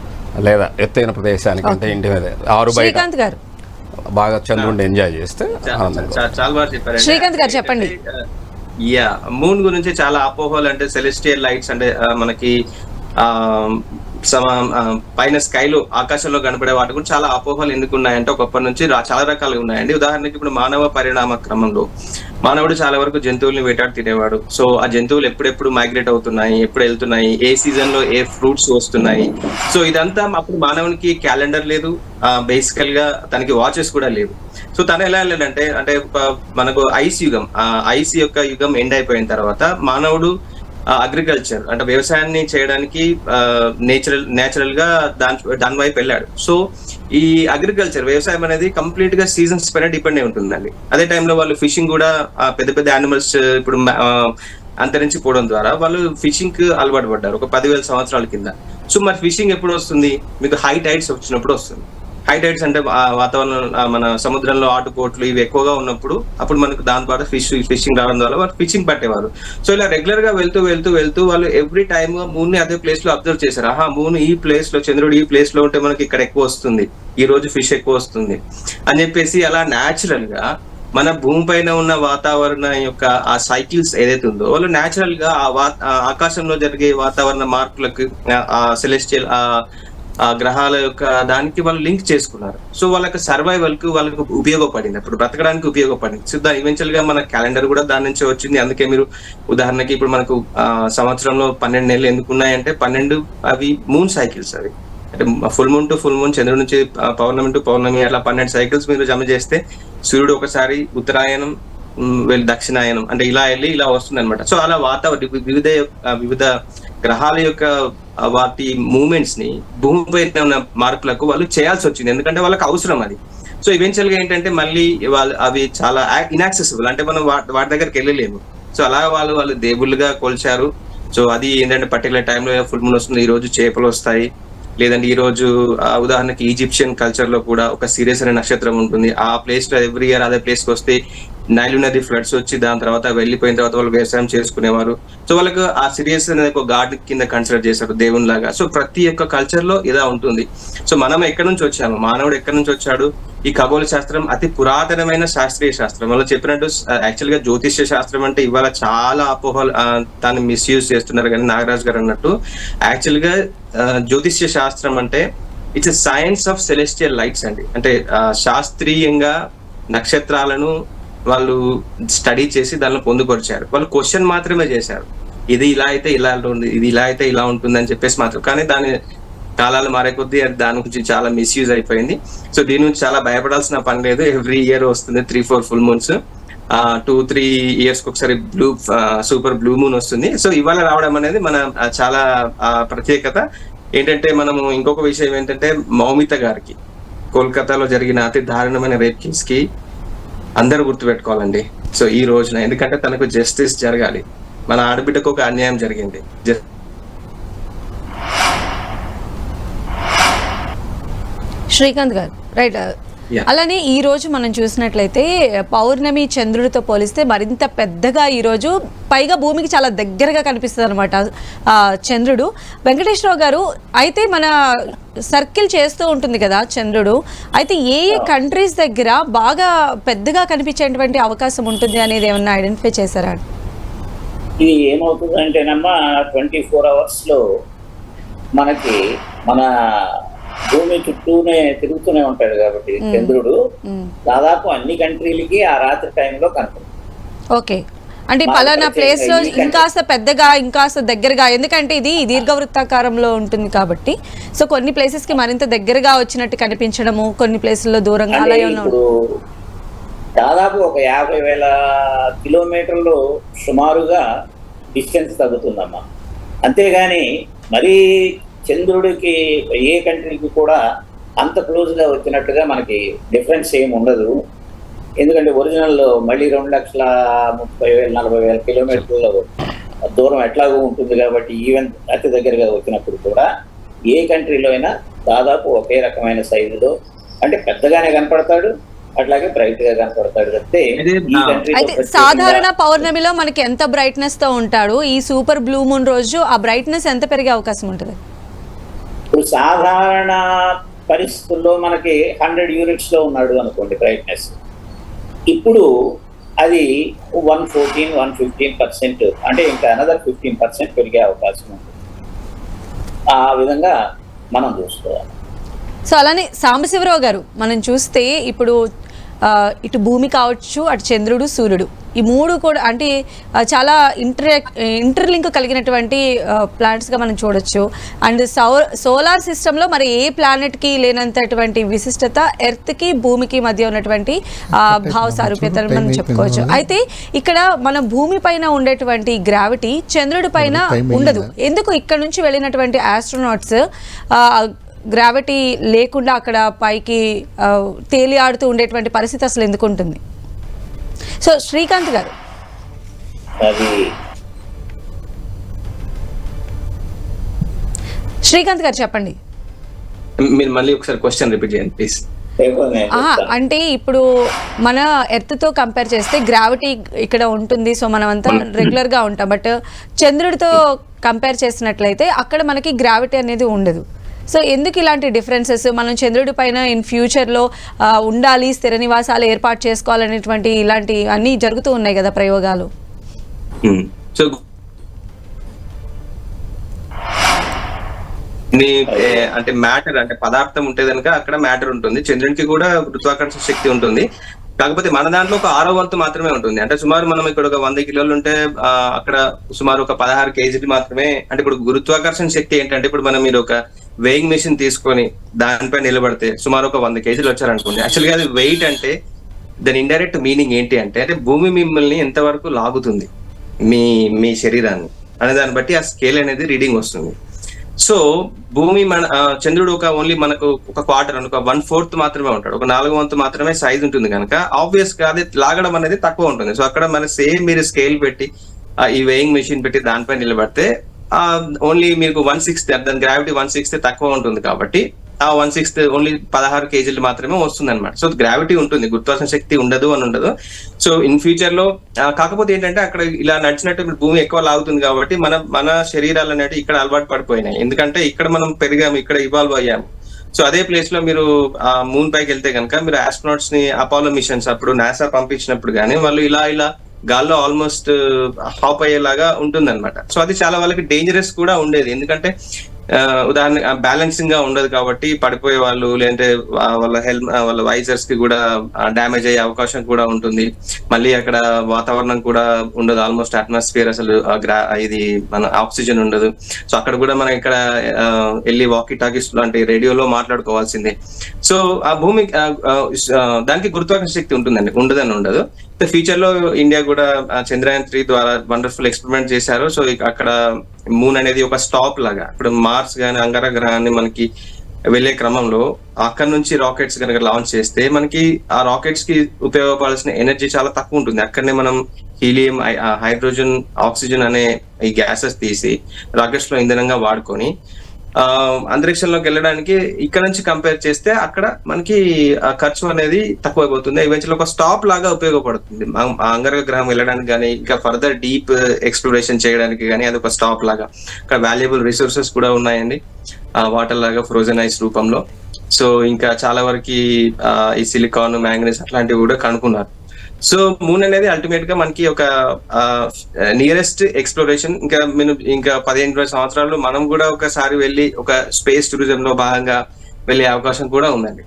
లేదా ఎత్తైన ప్రదేశానికి అంటే ఇంటి మీద ఆరు బయట శ్రీకాంత్ గారు బాగా చంద్రుడిని ఎంజాయ్ చేస్తే ఆనందంగా. చాలా బాగా చెప్పారు శ్రీకాంత్ గారు చెప్పండి. మూన్ గురించి చాలా అపోహలు అంటే సెలెస్టియల్ లైట్స్ అంటే మనకి పైన స్కైలో ఆకాశంలో కనపడే వాటి గురించి చాలా అపోహలు ఎందుకు ఉన్నాయంటే ఒకప్పటి నుంచి చాలా రకాలుగా ఉన్నాయండి. ఉదాహరణకి ఇప్పుడు మానవ పరిణామ క్రమంలో మానవుడు చాలా వరకు జంతువుల్ని వేటాడి తినేవాడు. సో ఆ జంతువులు ఎప్పుడెప్పుడు మైగ్రేట్ అవుతున్నాయి, ఎప్పుడు వెళ్తున్నాయి, ఏ సీజన్ లో ఏ ఫ్రూట్స్ వస్తున్నాయి, సో ఇదంతా అప్పుడు మానవునికి క్యాలెండర్ లేదు, బేసికల్ గా తనకి వాచెస్ కూడా లేవు. సో తను ఎలా వెళ్ళాడంటే అంటే మనకు ఐస్ యుగం, ఐస్ యొక్క యుగం ఎండ్ అయిపోయిన తర్వాత మానవుడు అగ్రికల్చర్ అంటే వ్యవసాయాన్ని చేయడానికి నేచురల్ గా దాని వైపు వెళ్ళాడు. సో ఈ అగ్రికల్చర్ వ్యవసాయం అనేది కంప్లీట్ గా సీజన్స్ పైన డిపెండ్ అయి ఉంటుందండి. అదే టైంలో వాళ్ళు ఫిషింగ్ కూడా పెద్ద పెద్ద యానిమల్స్ ఇప్పుడు అంతరించిపోవడం ద్వారా వాళ్ళు ఫిషింగ్ కి అలవాటు పడ్డారు ఒక 10,000 సంవత్సరాల కింద. సో మరి ఫిషింగ్ ఎప్పుడు వస్తుంది? మీకు హై టైడ్స్ వచ్చినప్పుడు వస్తుంది. హై టైడ్స్ అంటే వాతావరణం మన సముద్రంలో ఆటుపోట్లు ఇవి ఎక్కువగా ఉన్నప్పుడు అప్పుడు మనకు దాని ద్వారా ఫిషింగ్ రావడం ద్వారా వాళ్ళు ఫిషింగ్ పట్టేవారు. సో ఇలా రెగ్యులర్ గా వెళ్తూ వాళ్ళు ఎవ్రీ టైమ్ మూన్ ని అదే ప్లేస్ లో అబ్జర్వ్ చేశారు. మూన్ ఈ ప్లేస్ లో, చంద్రుడు ఈ ప్లేస్ లో ఉంటే మనకి ఇక్కడ ఎక్కువ వస్తుంది, ఈ రోజు ఫిష్ ఎక్కువ వస్తుంది అని చెప్పేసి అలా న్యాచురల్ గా మన భూమి పైన ఉన్న వాతావరణం యొక్క ఆ సైకిల్స్ ఏదైతే ఉందో వాళ్ళు న్యాచురల్ గా ఆకాశంలో జరిగే వాతావరణ మార్పులకు ఆ సెలెస్టియల్ ఆ గ్రహాల యొక్క దానికి వాళ్ళు లింక్ చేసుకున్నారు. సో వాళ్ళకి సర్వైవల్ కు వాళ్ళకి ఉపయోగపడింది, అప్పుడు బ్రతకడానికి ఉపయోగపడింది. సో దాని ఈవెన్చువల్ గా మన క్యాలెండర్ కూడా దాని నుంచి వచ్చింది. అందుకే మీరు ఉదాహరణకి ఇప్పుడు మనకు సంవత్సరంలో 12 నెలలు ఎందుకు ఉన్నాయంటే 12 అవి మూన్ సైకిల్స్. అవి అంటే full moon to full moon, చంద్రుడి నుంచి పౌర్ణమి టు పౌర్ణమి, అట్లా 12 సైకిల్స్ మీరు జమ చేస్తే సూర్యుడు ఒకసారి ఉత్తరాయణం వెళ్ళి దక్షిణాయనం అంటే ఇలా వెళ్ళి ఇలా వస్తుంది అనమాట. సో అలా వివిధ గ్రహాల యొక్క వాటి మూమెంట్స్ ని భూమిపై ఉన్న మార్పులకు వాళ్ళు చేయాల్సి వచ్చింది, ఎందుకంటే వాళ్ళకి అవసరం అది. సో ఈవెన్చువల్ గా ఏంటంటే మళ్ళీ వాళ్ళు అవి చాలా ఇన్యాక్సెసిబుల్, అంటే మనం వాటి దగ్గరికి వెళ్ళలేము. సో అలా వాళ్ళు దేవుళ్ళుగా కొలిచారు. సో అది ఏంటంటే పర్టికులర్ టైంలో ఫుల్ మూన్ వస్తుంది, ఈ రోజు చేపలు వస్తాయి, లేదంటే ఈ రోజు ఉదాహరణకి ఈజిప్షియన్ కల్చర్ లో కూడా ఒక సిరియస్ అనే నక్షత్రం ఉంటుంది. ఆ ప్లేస్ లో ఎవ్రీ ఇయర్ అదే ప్లేస్ కి వస్తే నైల్ నది ఫ్లడ్స్ వచ్చి దాని తర్వాత వెళ్ళిపోయిన తర్వాత వాళ్ళు వ్యవసాయం చేసుకునేవారు. సో వాళ్ళకు ఆ సిరియస్ అనేది ఒక గాడ్ కింద కన్సిడర్ చేశారు, దేవుని లాగా. సో ప్రతి ఒక్క కల్చర్ లో ఇలా ఉంటుంది. సో మనం ఎక్కడి నుంచి వచ్చాము, మానవుడు ఎక్కడి నుంచి వచ్చాడు? ఈ ఖగోళ శాస్త్రం అతి పురాతనమైన శాస్త్రీయ శాస్త్రం. వాళ్ళు చెప్పినట్టు యాక్చువల్ గా జ్యోతిష్య శాస్త్రం అంటే ఇవాళ చాలా అపోహలు దాన్ని మిస్యూజ్ చేస్తున్నారు. కానీ నాగరాజ్ గారు అన్నట్టు యాక్చువల్ గా జ్యోతిష్య శాస్త్రం అంటే it's a science of celestial lights అండి. అంటే శాస్త్రీయంగా నక్షత్రాలను వాళ్ళు స్టడీ చేసి దానిలో పొందుపరిచారు. వాళ్ళు క్వశ్చన్ మాత్రమే చేశారు, ఇది ఇలా అయితే ఇలా ఉంటుంది, ఇది ఇలా అయితే ఇలా ఉంటుంది అని చెప్పేసి మాత్రం. కానీ దాని కాలాలు మారే కొద్దీ దాని గురించి చాలా మిస్యూజ్ అయిపోయింది. సో దీని నుంచి చాలా భయపడాల్సిన పని లేదు. ఎవ్రీ ఇయర్ వస్తుంది 3-4 ఫుల్ మూన్స్, 2-3 ఇయర్స్ ఒకసారి సూపర్ బ్లూ మూన్ వస్తుంది. సో ఇవాళ రావడం అనేది మన చాలా ప్రత్యేకత. ఏంటంటే మనము ఇంకొక విషయం ఏంటంటే మౌమిత గారికి కోల్కతాలో జరిగిన అతి దారుణమైన రేప్ కేస్ కి అందరూ గుర్తుపెట్టుకోవాలండి. సో ఈ రోజున ఎందుకంటే తనకు జస్టిస్ జరగాలి, మన ఆడబిడ్డకు ఒక అన్యాయం జరిగింది. శ్రీకాంత్ గారు రైట్. అలానే ఈ రోజు మనం చూసినట్లయితే పౌర్ణమి చంద్రుడితో పోలిస్తే మరింత పెద్దగా ఈ రోజు, పైగా భూమికి చాలా దగ్గరగా కనిపిస్తుంది అనమాట చంద్రుడు. వెంకటేశ్వరరావు గారు, అయితే మన సర్కిల్ చేస్తూ ఉంటుంది కదా చంద్రుడు, అయితే ఏ కంట్రీస్ దగ్గర బాగా పెద్దగా కనిపించేటువంటి అవకాశం ఉంటుంది అనేది ఏమన్నా ఐడెంటిఫై చేశారా? ఇది ఏమవుతుందంటేనమ్మా 24 hours లో మనకి మన భూమి చుట్టూనే తిరుగుతూనే ఉంటాడు కాబట్టి చంద్రుడు దాదాపు అన్ని కంట్రీలకి ఆ రాత్రి టైంలో కనపడుతుంది. ఓకే, అంటే పలానా ప్లేస్ లో ఇంకాస్త పెద్దగా ఇంకాస్త దగ్గరగా, ఎందుకంటే ఇది దీర్ఘవృత్తాకారంలో ఉంటుంది కాబట్టి సో కొన్ని ప్లేసెస్ కి మరింత దగ్గరగా వచ్చినట్టు కనిపించడము, కొన్ని ప్లేసుల్లో దూరంగా అలా ఇప్పుడు దాదాపు ఒక 50,000 కిలోమీటర్లు సుమారుగా డిస్టెన్స్ తగ్గుతుందమ్మా. అంతేగాని మరి చంద్రుడికి ఏ కంట్రీకి కూడా అంత క్లోజ్ గా వచ్చినట్టుగా మనకి డిఫరెన్స్ ఏమి ఉండదు. ఎందుకంటే ఒరిజినల్ మళ్ళీ 2,30,000-40,000 కిలోమీటర్ల దూరం ఎట్లాగో ఉంటుంది కాబట్టి ఈవెన్ అతి దగ్గరగా వచ్చినప్పుడు కూడా ఏ కంట్రీలో అయినా దాదాపు ఒకే రకమైన సైజులో, అంటే పెద్దగానే కనపడతాడు, అట్లాగే బ్రైట్ గా కనపడతాడు. తప్పితే ఈ కంట్రీలో అయితే సాధారణ పౌర్ణమిలో మనకి ఎంత బ్రైట్నెస్ తో ఉంటాడు, ఈ సూపర్ బ్లూ మూన్ రోజు ఆ బ్రైట్నెస్ ఎంత పెరిగే అవకాశం ఉంటుంది? ఇప్పుడు సాధారణ పరిస్థితుల్లో మనకి 100 యూనిట్స్ లో ఉన్నాడు అనుకోండి బ్రైట్నెస్, ఇప్పుడు అది 114-115%, అంటే ఇంకా అనదర్ 15% పెరిగే అవకాశం ఉంటుంది. ఆ విధంగా మనం చూసుకోవాలి. సో అలానే సాంబశివరావు గారు, మనం చూస్తే ఇప్పుడు ఇటు భూమి కావచ్చు, అటు చంద్రుడు, సూర్యుడు, ఈ మూడు కూడా అంటే చాలా ఇంటర్లింక్ కలిగినటువంటి ప్లానెట్స్గా మనం చూడొచ్చు. అండ్ సోలార్ సిస్టంలో మరి ఏ ప్లానెట్కి లేనంతటువంటి విశిష్టత ఎర్త్కి భూమికి మధ్య ఉన్నటువంటి భావ సారూప్యతలు మనం చెప్పుకోవచ్చు. అయితే ఇక్కడ మన భూమి పైన ఉండేటువంటి గ్రావిటీ చంద్రుడి పైన ఉండదు. ఎందుకు ఇక్కడ నుంచి వెళ్ళినటువంటి ఆస్ట్రోనాట్స్ గ్రావిటీ లేకుండా అక్కడ పైకి తేలి ఆడుతూ ఉండేటువంటి పరిస్థితి అసలు ఎందుకు ఉంటుంది? సో శ్రీకాంత్ గారు, చెప్పండి. మీరు మళ్ళీ ఒకసారి క్వశ్చన్ రిపీట్ చేయండి ప్లీజ్. అంటే ఇప్పుడు మన ఎర్త్ తో కంపేర్ చేస్తే గ్రావిటీ ఇక్కడ ఉంటుంది, సో మనం అంతా రెగ్యులర్ గా ఉంటాం. బట్ చంద్రుడితో కంపేర్ చేసినట్లయితే అక్కడ మనకి గ్రావిటీ అనేది ఉండదు. సో ఎందుకు ఇలాంటి డిఫరెన్సెస్? మనం చంద్రుడి పైన ఇన్ ఫ్యూచర్లో ఉండాలి, స్థిర నివాసాలు ఏర్పాటు చేసుకోవాలనేటువంటి ఇలాంటి అన్నీ జరుగుతూ ఉన్నాయి కదా ప్రయోగాలు. సో అంటే మ్యాటర్, అంటే పదార్థం ఉంటే కనుక అక్కడ మ్యాటర్ ఉంటుంది. చంద్రునికి కూడా గురుత్వాకర్షణ శక్తి ఉంటుంది. కాకపోతే మన దాంట్లో ఒక 6వ వంతు మాత్రమే ఉంటుంది. అంటే సుమారు మనం ఇక్కడ ఒక 100 కిలోలు ఉంటే అక్కడ సుమారు ఒక 16 కేజీలు మాత్రమే. అంటే ఇప్పుడు గురుత్వాకర్షణ శక్తి ఏంటంటే, ఇప్పుడు మనం మీరు ఒక వెయింగ్ మెషిన్ తీసుకొని దానిపై నిలబడితే సుమారు ఒక 100 కేజీలు వచ్చారనుకోండి. యాక్చువల్గా అది వెయిట్ అంటే దాని ఇండైరెక్ట్ మీనింగ్ ఏంటి అంటే భూమి మిమ్మల్ని ఎంతవరకు లాగుతుంది మీ శరీరాన్ని అనే దాన్ని బట్టి ఆ స్కేల్ అనేది రీడింగ్ వస్తుంది. సో భూమి చంద్రుడు ఓన్లీ మనకు ఒక క్వార్టర్, ఒక 1/4 మాత్రమే ఉంటాడు. ఒక 4వ వంతు మాత్రమే సైజ్ ఉంటుంది కనుక ఆబ్వియస్ గా అది లాగడం అనేది తక్కువ ఉంటుంది. సో అక్కడ మన సేమ్ మీరు స్కేల్ పెట్టి ఈ వెయింగ్ మెషిన్ పెట్టి దానిపై నిలబడితే ఓన్లీ మీకు 1/6, దాని గ్రావిటీ 1/6 తక్కువ ఉంటుంది. కాబట్టి ఆ 1/6 ఓన్లీ 16 కేజీలు మాత్రమే వస్తుంది అనమాట. సో గ్రావిటీ ఉంటుంది, గురుత్వాకర్షణ శక్తి ఉండదు అని ఉండదు. సో ఇన్ ఫ్యూచర్ లో కాకపోతే ఏంటంటే అక్కడ ఇలా నడిచినట్టు భూమి ఎక్కువ లాగుతుంది కాబట్టి మన శరీరాలు అనేవి ఇక్కడ అలవాటు పడిపోయినాయి. ఎందుకంటే ఇక్కడ మనం పెరిగాము, ఇక్కడ ఇవాల్వ్ అయ్యాము. సో అదే ప్లేస్ లో మీరు మూన్ పైకి వెళ్తే కనుక మీరు ఆస్ట్రోనాట్స్ ని అపోలో మిషన్స్ అప్పుడు నాసా పంపించినప్పుడు కానీ వాళ్ళు ఇలా గాల్లో ఆల్మోస్ట్ హాప్ అయ్యేలాగా ఉంటుంది అనమాట. సో అది చాలా వాళ్ళకి డేంజరస్ కూడా ఉండేది. ఎందుకంటే ఉదాహరణ బ్యాలెన్సింగ్ గా ఉండదు కాబట్టి పడిపోయే వాళ్ళు, లేదంటే వాళ్ళ వైజర్స్ కి కూడా డ్యామేజ్ అయ్యే అవకాశం కూడా ఉంటుంది. మళ్ళీ అక్కడ వాతావరణం కూడా ఉండదు, ఆల్మోస్ట్ అట్మాస్ఫియర్ అసలు ఇది మన ఆక్సిజన్ ఉండదు. సో అక్కడ కూడా మనం ఇక్కడ వెళ్ళి వాకీ టాకీస్ లాంటి రేడియోలో మాట్లాడుకోవాల్సిందే. సో ఆ భూమి దానికి గురుత్వాకర్షణ శక్తి ఉంటుందండి, ఉండదని ఉండదు. ఫ్యూచర్ లో ఇండియా కూడా చంద్రయాన్ 3 ద్వారా వండర్ఫుల్ ఎక్స్పెరిమెంట్ చేశారు. సో అక్కడ మూన్ అనేది ఒక స్టాప్ లాగా, ఇప్పుడు మార్స్ గానీ అంగారక గ్రహాన్ని మనకి వెళ్లే క్రమంలో అక్కడ నుంచి రాకెట్స్ కనుక లాంచ్ చేస్తే మనకి ఆ రాకెట్స్ కి ఉపయోగపడాల్సిన ఎనర్జీ చాలా తక్కువ ఉంటుంది. అక్కడనే మనం హీలియం, హైడ్రోజన్, ఆక్సిజన్ అనే ఈ గ్యాసెస్ తీసి రాకెట్స్ లో ఇంధనంగా వాడుకొని అంతరిక్షంలోకి వెళ్ళడానికి ఇక్కడ నుంచి కంపేర్ చేస్తే అక్కడ మనకి ఖర్చు అనేది తక్కువైపోతుంది. ఈవెన్చువల్ ఒక స్టాప్ లాగా ఉపయోగపడుతుంది అంగారక గ్రహం వెళ్ళడానికి కానీ, ఇంకా ఫర్దర్ డీప్ ఎక్స్ప్లోరేషన్ చేయడానికి కానీ అది ఒక స్టాప్ లాగా. ఇక్కడ వాల్యుబుల్ రిసోర్సెస్ కూడా ఉన్నాయండి, వాటర్ లాగా ఫ్రోజన్ ఐస్ రూపంలో. సో ఇంకా చాలా వరకు ఈ సిలికాన్, మ్యాంగనీస్ అట్లాంటివి కూడా కనుక్కున్నారు. సో మూన్ అనేది అల్టిమేట్ గా మనకి ఒక నియరెస్ట్ ఎక్స్ప్లోరేషన్. ఇంకా 15-20 సంవత్సరాలు మనం కూడా ఒకసారి వెళ్ళి ఒక స్పేస్ టూరిజం లో భాగంగా వెళ్ళే అవకాశం కూడా ఉందండి.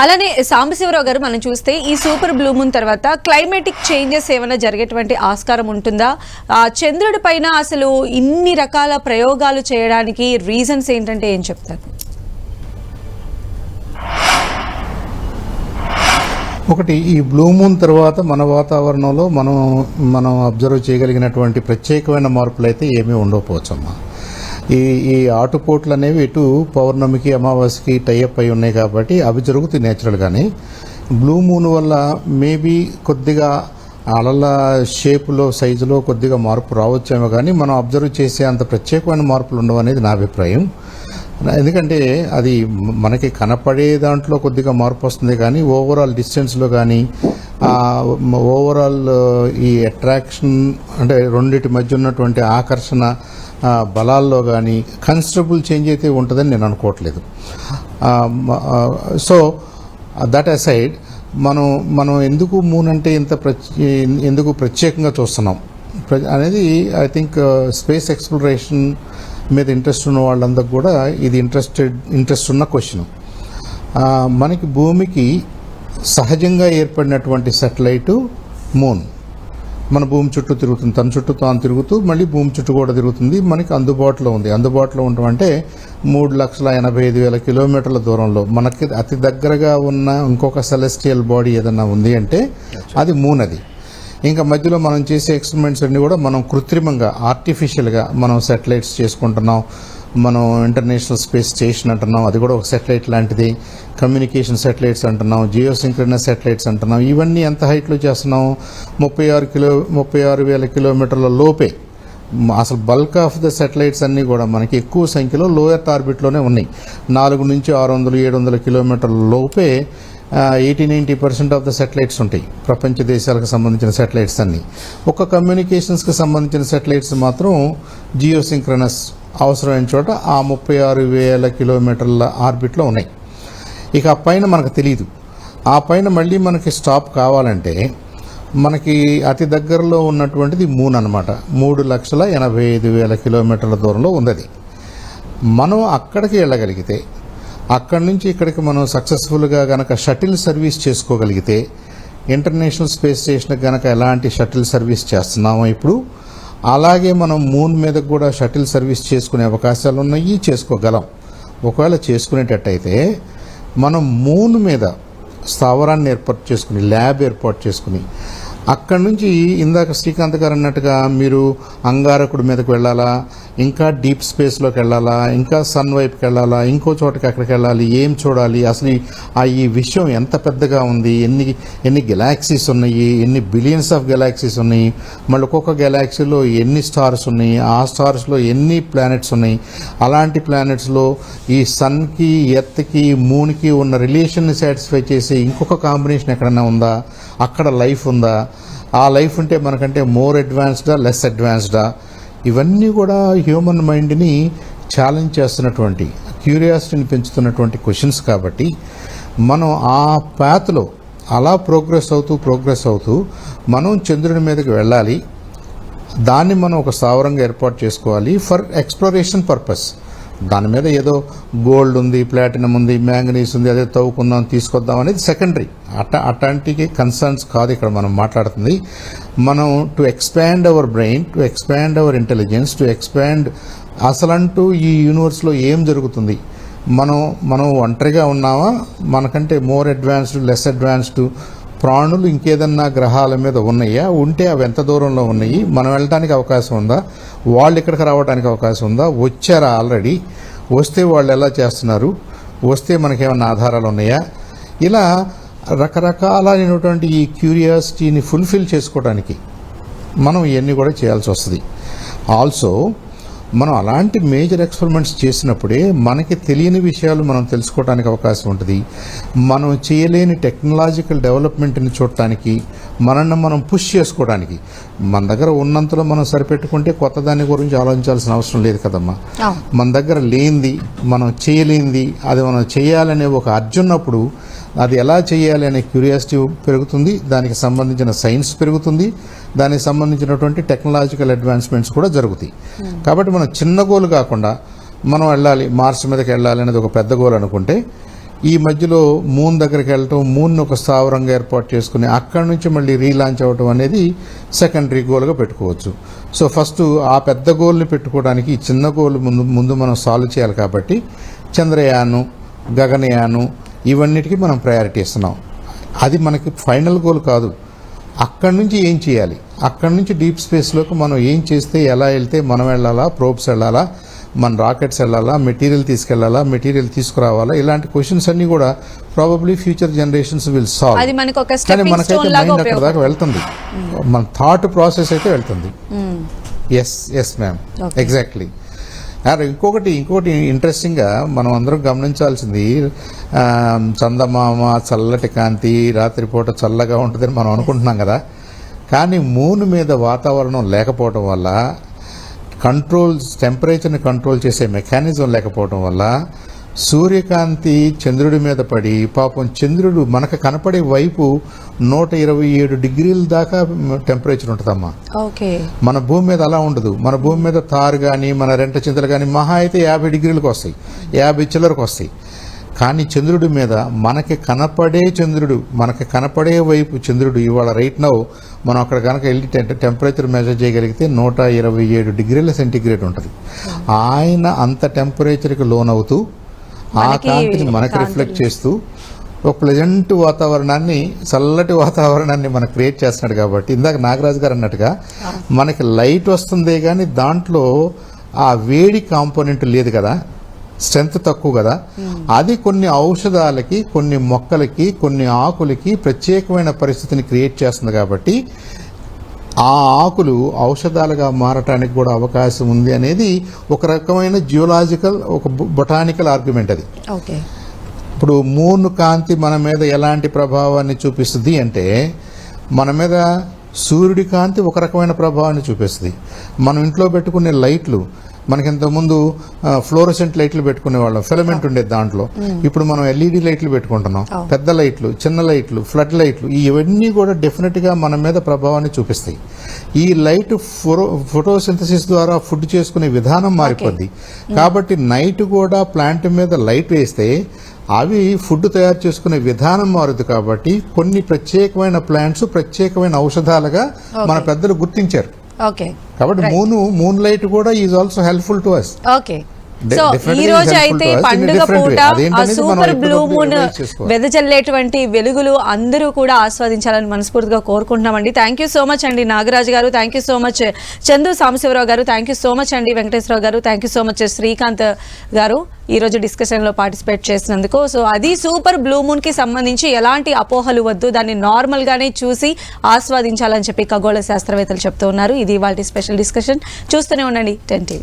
అలానే సాంబశివరావు గారు, మనం చూస్తే ఈ సూపర్ బ్లూ మూన్ తర్వాత క్లైమేటిక్ చేంజెస్ ఏమైనా జరిగేటువంటి ఆస్కారం ఉంటుందా? చంద్రుడి పైన అసలు ఇన్ని రకాల ప్రయోగాలు చేయడానికి రీజన్స్ ఏంటంటే ఏం చెప్తారు? ఒకటి, ఈ బ్లూ మూన్ తర్వాత మన వాతావరణంలో మనం అబ్జర్వ్ చేయగలిగినటువంటి ప్రత్యేకమైన మార్పులు అయితే ఏమీ ఉండకపోవచ్చమ్మా. ఈ ఆటుపోట్లు అనేవి ఇటు పౌర్ణమికి, అమావాస్యకి టైఅప్ అయి ఉన్నాయి కాబట్టి అవి జరుగుతాయి నేచురల్గానే. బ్లూ మూన్ వల్ల మేబీ కొద్దిగా అలల షేపులో సైజులో కొద్దిగా మార్పు రావచ్చేమో కానీ మనం అబ్జర్వ్ చేసే అంత ప్రత్యేకమైన మార్పులు ఉండవు అనేది నా అభిప్రాయం. ఎందుకంటే అది మనకి కనపడే దాంట్లో కొద్దిగా మార్పు వస్తుంది కానీ ఓవరాల్ డిస్టెన్స్లో కానీ ఓవరాల్ ఈ అట్రాక్షన్ అంటే రెండింటి మధ్య ఉన్నటువంటి ఆకర్షణ బలాల్లో కానీ కన్సిడరబుల్ చేంజ్ అయితే ఉంటుందని నేను అనుకోవట్లేదు. సో దట్ అసైడ్ మనం ఎందుకు మూన్ అంటే ఎందుకు ప్రత్యేకంగా చూస్తున్నాం అనేది ఐ థింక్ స్పేస్ ఎక్స్ప్లోరేషన్ మీద ఇంట్రెస్ట్ ఉన్న వాళ్ళందరూ కూడా ఇది ఇంట్రెస్ట్ ఉన్న క్వశ్చన్. మనకి భూమికి సహజంగా ఏర్పడినటువంటి శాటిలైటు మూన్ మన భూమి చుట్టూ తిరుగుతుంది, తన చుట్టూ తాను తిరుగుతూ మళ్ళీ భూమి చుట్టూ కూడా తిరుగుతుంది. మనకి అందుబాటులో ఉంది. అందుబాటులో ఉండడం అంటే 3,85,000 కిలోమీటర్ల దూరంలో మనకి అతి దగ్గరగా ఉన్న ఇంకొక సెలెస్టియల్ బాడీ ఏదన్నా ఉంది అంటే అది మూన్. అది ఇంకా మధ్యలో మనం చేసే ఎక్స్పెరిమెంట్స్ అన్నీ కూడా మనం కృత్రిమంగా ఆర్టిఫిషియల్గా మనం శాటిలైట్స్ చేసుకుంటున్నాం. మనం ఇంటర్నేషనల్ స్పేస్ స్టేషన్ అంటున్నాం, అది కూడా ఒక శాటిలైట్ లాంటిది. కమ్యూనికేషన్ శాటిలైట్స్ అంటున్నాం, జియోసింక్రనస్ శాటిలైట్స్ అంటున్నాం. ఇవన్నీ ఎంత హైట్లో చేస్తున్నాం? 36,000 కిలోమీటర్ల లోపే. అసలు బల్క్ ఆఫ్ ద శాటిలైట్స్ అన్నీ కూడా మనకి ఎక్కువ సంఖ్యలో లోయర్ ఆర్బిట్లోనే ఉన్నాయి. 4 నుంచి 600-700 కిలోమీటర్ల లోపే 80-90% ఆఫ్ ద శాటిలైట్స్ ఉంటాయి. ప్రపంచ దేశాలకు సంబంధించిన శాటిలైట్స్ అన్నీ. ఒక కమ్యూనికేషన్స్కి సంబంధించిన శాటిలైట్స్ మాత్రం జియోసింక్రనస్ అవసరమైన చోట ఆ 36,000 కిలోమీటర్ల ఆర్బిట్లో ఉన్నాయి. ఇక ఆ పైన మనకు తెలియదు. ఆ పైన మళ్ళీ మనకి స్టాప్ కావాలంటే మనకి అతి దగ్గరలో ఉన్నటువంటిది మూన్ అనమాట. 3,85,000 కిలోమీటర్ల దూరంలో ఉంది. మనం అక్కడికి వెళ్ళగలిగితే, అక్కడి నుంచి ఇక్కడికి మనం సక్సెస్ఫుల్గా గనక షటిల్ సర్వీస్ చేసుకోగలిగితే, ఇంటర్నేషనల్ స్పేస్ స్టేషన్కి గనక ఎలాంటి షటిల్ సర్వీస్ చేస్తున్నామో ఇప్పుడు, అలాగే మనం మూన్ మీద కూడా షటిల్ సర్వీస్ చేసుకునే అవకాశాలు ఉన్నాయి, చేసుకోగలం. ఒకవేళ చేసుకునేటట్టయితే మనం మూన్ మీద స్థావరాన్ని ఏర్పాటు చేసుకుని, ల్యాబ్ ఏర్పాటు చేసుకుని, అక్కడి నుంచి ఇందాక శ్రీకాంత్ గారు అన్నట్టుగా మీరు అంగారకుడి మీదకి వెళ్ళాలా, ఇంకా డీప్ స్పేస్లోకి వెళ్ళాలా, ఇంకా సన్ వైపుకి వెళ్ళాలా, ఇంకో చోటకి అక్కడికి వెళ్ళాలి, ఏం చూడాలి, అసలు ఈ విషయం ఎంత పెద్దగా ఉంది, ఎన్ని గెలాక్సీస్ ఉన్నాయి, ఎన్ని బిలియన్స్ ఆఫ్ గెలాక్సీస్ ఉన్నాయి, మళ్ళీ ఒక్కొక్క గెలాక్సీలో ఎన్ని స్టార్స్ ఉన్నాయి, ఆ స్టార్స్లో ఎన్ని ప్లానెట్స్ ఉన్నాయి, అలాంటి ప్లానెట్స్లో ఈ సన్కి, ఎర్త్కి, మూన్కి ఉన్న రిలేషన్ని సాటిస్ఫై చేసి ఇంకొక కాంబినేషన్ ఎక్కడన్నా ఉందా, అక్కడ లైఫ్ ఉందా, ఆ లైఫ్ ఉంటే మనకంటే మోర్ అడ్వాన్స్డా లెస్ అడ్వాన్స్డా, ఇవన్నీ కూడా హ్యూమన్ మైండ్ని ఛాలెంజ్ చేస్తున్నటువంటి, క్యూరియాసిటీని పెంచుతున్నటువంటి క్వశ్చన్స్. కాబట్టి మనం ఆ పాత్లో అలా ప్రోగ్రెస్ అవుతూ మనం చంద్రుడి మీదకి వెళ్ళాలి. దాన్ని మనం ఒక స్థావరంగా ఏర్పాటు చేసుకోవాలి ఫర్ ఎక్స్ప్లోరేషన్ పర్పస్. దాని మీద ఏదో గోల్డ్ ఉంది, ప్లాటినం ఉంది, మ్యాంగనీస్ ఉంది, అదే తవ్వుకుందాం తీసుకొద్దాం అనేది సెకండరీ. అట్లాంటి కన్సర్న్స్ కాదు ఇక్కడ మనం మాట్లాడుతుంది. మనం to expand our brain, to expand our intelligence, to expand అసలంటూ ఈ యూనివర్స్లో ఏం జరుగుతుంది, మనం ఒంటరిగా ఉన్నామా, మనకంటే మోర్ అడ్వాన్స్డ్, లెస్ అడ్వాన్స్డ్ ప్రాణులు ఇంకేదన్నా గ్రహాల మీద ఉన్నాయా, ఉంటే అవి ఎంత దూరంలో ఉన్నాయి, మనం వెళ్ళడానికి అవకాశం ఉందా, వాళ్ళు ఇక్కడికి రావడానికి అవకాశం ఉందా, వచ్చారా ఆల్రెడీ, వస్తే వాళ్ళు ఎలా చేస్తున్నారు, వస్తే మనకేమన్నా ఆధారాలు ఉన్నాయా, ఇలా రకరకాలైనటువంటి ఈ క్యూరియాసిటీని ఫుల్ఫిల్ చేసుకోవడానికి మనం ఇవన్నీ కూడా చేయాల్సి వస్తుంది. ఆల్సో మనం అలాంటి మేజర్ ఎక్స్పెరిమెంట్స్ చేసినప్పుడే మనకి తెలియని విషయాలు మనం తెలుసుకోవడానికి అవకాశం ఉంటుంది. మనం చేయలేని టెక్నాలజికల్ డెవలప్మెంట్ని చూడటానికి, మనల్ని మనం పుష్ చేసుకోవడానికి, మన దగ్గర ఉన్నంతలో మనం సరిపెట్టుకుంటే కొత్త దాని గురించి ఆలోచించాల్సిన అవసరం లేదు కదమ్మా. మన దగ్గర లేనిది, మనం చేయలేనిది, అది మనం చేయాలనే ఒక అర్జున్నప్పుడు అది ఎలా చేయాలి అనే క్యూరియాసిటీ పెరుగుతుంది, దానికి సంబంధించిన సైన్స్ పెరుగుతుంది, దానికి సంబంధించినటువంటి టెక్నాలజికల్ అడ్వాన్స్మెంట్స్ కూడా జరుగుతాయి. కాబట్టి మనం చిన్న గోల్ కాకుండా మనం వెళ్ళాలి, మార్స్ మీదకి వెళ్ళాలి అనేది ఒక పెద్ద గోల్ అనుకుంటే, ఈ మధ్యలో మూన్ దగ్గరికి వెళ్ళటం, మూన్ ఒక స్థావరంగా ఏర్పాటు చేసుకుని అక్కడి నుంచి మళ్ళీ రీలాంచ్ అవ్వటం అనేది సెకండరీ గోల్గా పెట్టుకోవచ్చు. సో ఫస్ట్ ఆ పెద్ద గోల్ని పెట్టుకోవడానికి ఈ చిన్న గోల్ ముందు మనం సాల్వ్ చేయాలి. కాబట్టి చంద్రయాను, గగనయాను ఇవన్నిటికీ మనం ప్రయారిటీ ఇస్తున్నాం. అది మనకి ఫైనల్ గోల్ కాదు. అక్కడి నుంచి ఏం చేయాలి, అక్కడి నుంచి డీప్ స్పేస్లోకి మనం ఏం చేస్తే, ఎలా వెళ్తే మనం వెళ్ళాలా, ప్రోబ్స్ వెళ్ళాలా, మన రాకెట్స్ వెళ్ళాలా, మెటీరియల్ తీసుకెళ్లాలా, మెటీరియల్ తీసుకురావాలా, ఇలాంటి క్వశ్చన్స్ అన్ని కూడా probably future generations will solve. అది మనకు ఒక కానీ స్టెప్పింగ్ మనకైతే స్టోన్ లాగా మైండ్ అక్కడ దాకా వెళ్తుంది, మన థాట్ ప్రాసెస్ అయితే వెళ్తుంది. Yes ma'am, exactly. ఇంకొకటి ఇంట్రెస్టింగ్గా మనం అందరం గమనించాల్సింది, చందమామ చల్లటి కాంతి రాత్రిపూట చల్లగా ఉంటుందని మనం అనుకుంటున్నాం కదా, కానీ మూన్ మీద వాతావరణం లేకపోవడం వల్ల, టెంపరేచర్ని కంట్రోల్ చేసే మెకానిజం లేకపోవడం వల్ల సూర్యకాంతి చంద్రుడి మీద పడి పాపం చంద్రుడు మనకు కనపడే వైపు 127 డిగ్రీల దాకా టెంపరేచర్ ఉంటుందమ్మా. ఓకే, మన భూమి మీద అలా ఉండదు. మన భూమి మీద తారు కానీ మన రెంట చింతలు కానీ మహా అయితే 50 డిగ్రీలకు వస్తాయి, 50 చిల్లరకు వస్తాయి. కానీ చంద్రుడి మీద మనకి కనపడే వైపు చంద్రుడు ఇవాళ రైట్ నౌ మనం అక్కడ కనుక వెళ్ళి టెంపరేచర్ మెజర్ చేయగలిగితే 127 డిగ్రీల సెంటీగ్రేడ్ ఉంటుంది. ఆయన అంత టెంపరేచర్కి లోనవుతూ ఆ కాంతిని మనకి రిఫ్లెక్ట్ చేస్తూ ఒక ప్లెజెంట్ వాతావరణాన్ని, చల్లటి వాతావరణాన్ని మనకు క్రియేట్ చేస్తున్నాడు. కాబట్టి ఇందాక నాగరాజు గారు అన్నట్టుగా మనకి లైట్ వస్తుందే కానీ దాంట్లో ఆ వేడి కాంపోనెంట్ లేదు కదా, స్ట్రెంత్ తక్కువ కదా. అది కొన్ని ఔషధాలకి, కొన్ని మొక్కలకి, కొన్ని ఆకులకి ప్రత్యేకమైన పరిస్థితిని క్రియేట్ చేస్తుంది. కాబట్టి ఆ ఆకులు ఔషధాలుగా మారటానికి కూడా అవకాశం ఉంది అనేది ఒక రకమైన జియోలాజికల్, ఒక బొటానికల్ ఆర్గ్యుమెంట్ అది. ఓకే, ఇప్పుడు మూన్ కాంతి మన మీద ఎలాంటి ప్రభావాన్ని చూపిస్తుంది అంటే, మన మీద సూర్యుడి కాంతి ఒక రకమైన ప్రభావాన్ని చూపిస్తుంది. మనం ఇంట్లో పెట్టుకునే లైట్లు, మనకి ఇంతకుముందు ఫ్లోరసెంట్ లైట్లు పెట్టుకునేవాళ్ళం, ఫిలమెంట్ ఉండేది దాంట్లో. ఇప్పుడు మనం ఎల్ఈడి లైట్లు పెట్టుకుంటున్నాం, పెద్ద లైట్లు, చిన్న లైట్లు, ఫ్లడ్ లైట్లు, ఇవన్నీ కూడా డెఫినెట్గా మన మీద ప్రభావాన్ని చూపిస్తాయి. ఈ లైట్ ఫోటోసింథసిస్ ద్వారా ఫుడ్ చేసుకునే విధానం మారిపోద్ది. కాబట్టి నైట్ కూడా ప్లాంట్ మీద లైట్ వేస్తే అవి ఫుడ్ తయారు చేసుకునే విధానం మారుతుంది. కాబట్టి కొన్ని ప్రత్యేకమైన ప్లాంట్స్ ప్రత్యేకమైన ఔషధాలుగా మన పెద్దలు గుర్తించారు. ఓకే, కాబట్టి మూన్ లైట్ కూడా is also helpful to us. Okay, so ఈ రోజు అయితే పండుగ పూట ఆ సూపర్ బ్లూ మూన్ వెదజల్లేటువంటి వెలుగులు అందరూ కూడా ఆస్వాదించాలని మనస్ఫూర్తిగా కోరుకుంటున్నామండి. థ్యాంక్ యూ సో మచ్ అండి నాగరాజు గారు, thank you so much Chandu Sambasivarao గారు, థ్యాంక్ యూ సో మచ్ అండి వెంకటేశ్వరరావు గారు, thank you so much Srikanth గారు ఈ రోజు డిస్కషన్లో పార్టిసిపేట్ చేసినందుకు. సో అది సూపర్ బ్లూ మూన్కి సంబంధించి ఎలాంటి అపోహలు వద్దు, దాన్ని నార్మల్గానే చూసి ఆస్వాదించాలని చెప్పి ఖగోళ శాస్త్రవేత్తలు చెప్తూ ఉన్నారు. ఇది వాళ్ళ స్పెషల్ డిస్కషన్. చూస్తూనే ఉండండి 10 TV.